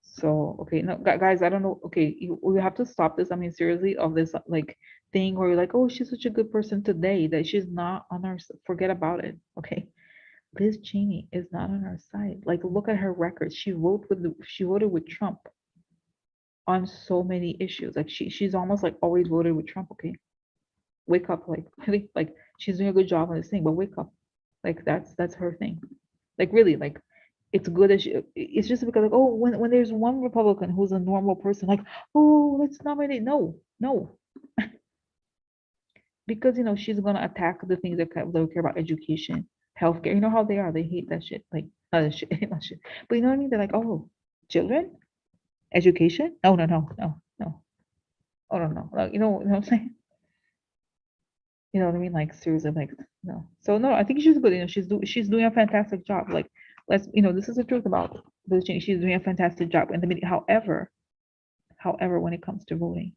So okay, no, guys, I don't know. Okay, we have to stop this. I mean, seriously, of this like thing where you're like, oh, she's such a good person today that she's not on our. Forget about it. Okay, Liz Cheney is not on our side. Like, look at her record. She voted with Trump on so many issues. Like she's almost like always voted with Trump. Okay, wake up. Like really, like she's doing a good job on this thing, but wake up. Like that's her thing. Like really, like it's good as it's just because like oh when there's one Republican who's a normal person like oh let's nominate no because she's gonna attack the things that care about education, healthcare. You know how they are. They hate that shit. Like not that shit, not shit. But you know what I mean? They're like oh children, education. No no no no no. Oh no no. Like, you know what I'm saying? You know what I mean? Like seriously, like no. So no, I think she's good. She's doing a fantastic job. Like this is the truth about Liz Cheney. She's doing a fantastic job in the media. However, when it comes to voting,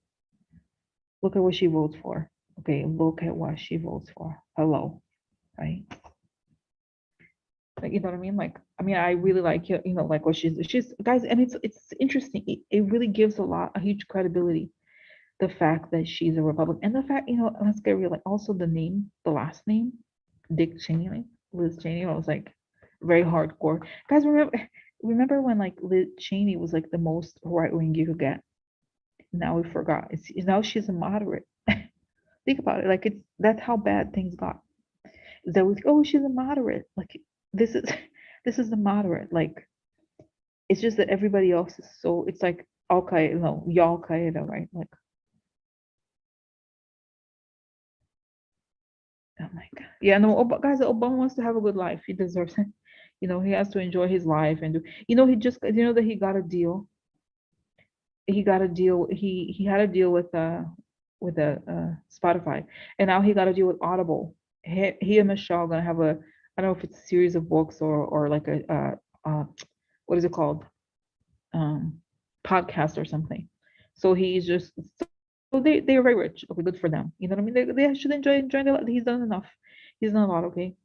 look at what she votes for. Okay, look at what she votes for. Hello, right? Like you know what I mean? Like I mean, I really like like what she's guys, and it's interesting. It really gives a huge credibility the fact that she's a Republican and the fact let's get real, like also the name, the last name. Dick Cheney, Liz Cheney. I was like very hardcore. Guys, remember when like Liz Cheney was like the most right wing you could get? Now we forgot. Now she's a moderate. Think about it. Like that's how bad things got. That was oh she's a moderate. Like this is this is the moderate. Like it's just that everybody else is so. It's like Al Qaeda. No, y'all Qaeda, right? Like oh my god. Yeah, no, guys, Obama wants to have a good life. He deserves it. He has to enjoy his life and do. He just. That he got a deal. He got a deal. He had a deal with Spotify, and now he got a deal with Audible. He and Michelle are gonna have a. I don't know if it's a series of books or like what is it called? Um, podcast or something. So he's just so they're very rich. Okay, good for them. You know what I mean? They should enjoy their life. He's done enough. He's done a lot. Okay.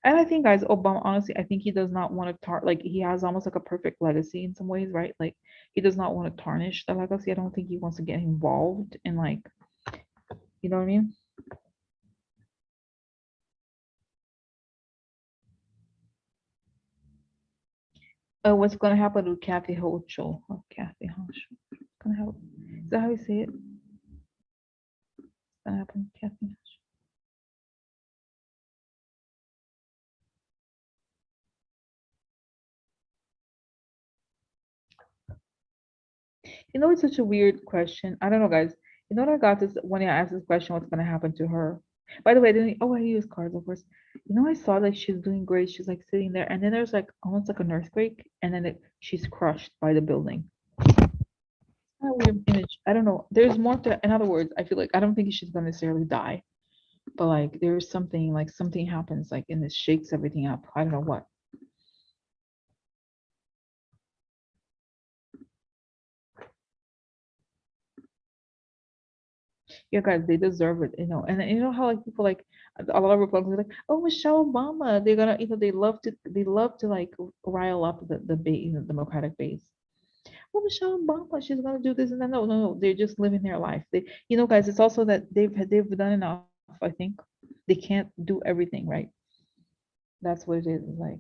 And I think, guys, Obama, honestly, I think he does not want to like he has almost like a perfect legacy in some ways, right? Like he does not want to tarnish the legacy. I don't think he wants to get involved in like, you know what I mean? What's gonna happen to Kathy Hochul? Oh, Kathy Hochul. What's gonna happen? Is that how you say it? What's gonna happen, to Kathy Hochul? It's such a weird question. I don't know, guys. What I got this when I asked this question, what's gonna happen to her? By the way, I didn't. Oh, I use cards, of course. I saw like she's doing great. She's like sitting there, and then there's like almost like an earthquake, and then she's crushed by the building. Kind of weird image. I don't know. There's more to. In other words, I feel like I don't think she's gonna necessarily die, but like there's something like something happens like and it shakes everything up. I don't know what. Yeah, guys, they deserve it. And you know how like people like a lot of Republicans are like, oh, Michelle Obama, they're gonna, they love to like rile up the base, the Democratic base. Oh, Michelle Obama, she's gonna do this and that. No, no, no, they're just living their life. Guys, it's also that they've done enough. I think they can't do everything right. That's what it is. Like,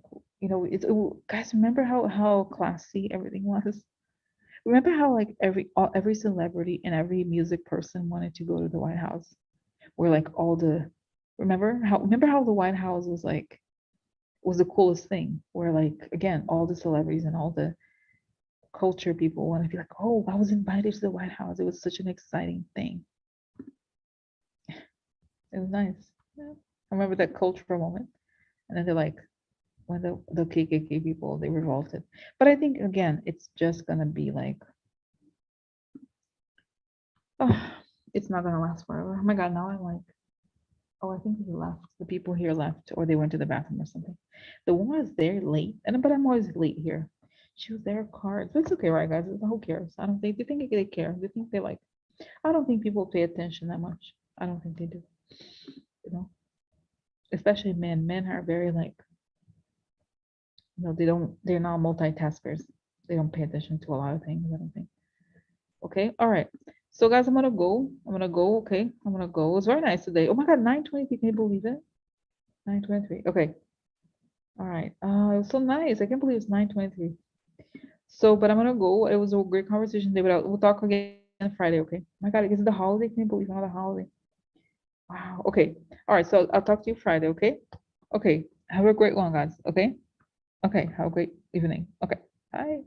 guys, remember how classy everything was. Remember how like every celebrity and every music person wanted to go to the White House, where like all the remember how the White House was the coolest thing, where like again all the celebrities and all the culture people want to be like, oh, I was invited to the White House. It was such an exciting thing. It was nice. Yeah. I remember that cultural moment, and then they're like when the KKK people they revolted. But I think again, it's just gonna be like, oh, it's not gonna last forever. Oh my God, now I'm like, oh, I think he left. The people here left, or they went to the bathroom or something. The one was there late, but I'm always late here. She was there cards. It's okay, right, guys? Who cares? I don't think they think they care. They think they like. I don't think people pay attention that much. I don't think they do. You know, especially men. Men are very like, they don't. They're not multitaskers. They don't pay attention to a lot of things. I don't think. Okay, all right. So guys, I'm gonna go. I'm gonna go. Okay, I'm gonna go. It was very nice today. Oh my God, 9:23. Can you believe it? 9:23. Okay. All right. It was so nice. I can't believe it's 9:23. So, but I'm gonna go. It was a great conversation, David. We'll talk again Friday, okay? My God, is it the holiday? Can you believe another holiday? Wow. Okay. All right. So I'll talk to you Friday, okay? Okay. Have a great one, guys. Okay. Okay. Have a great evening. Okay. Bye.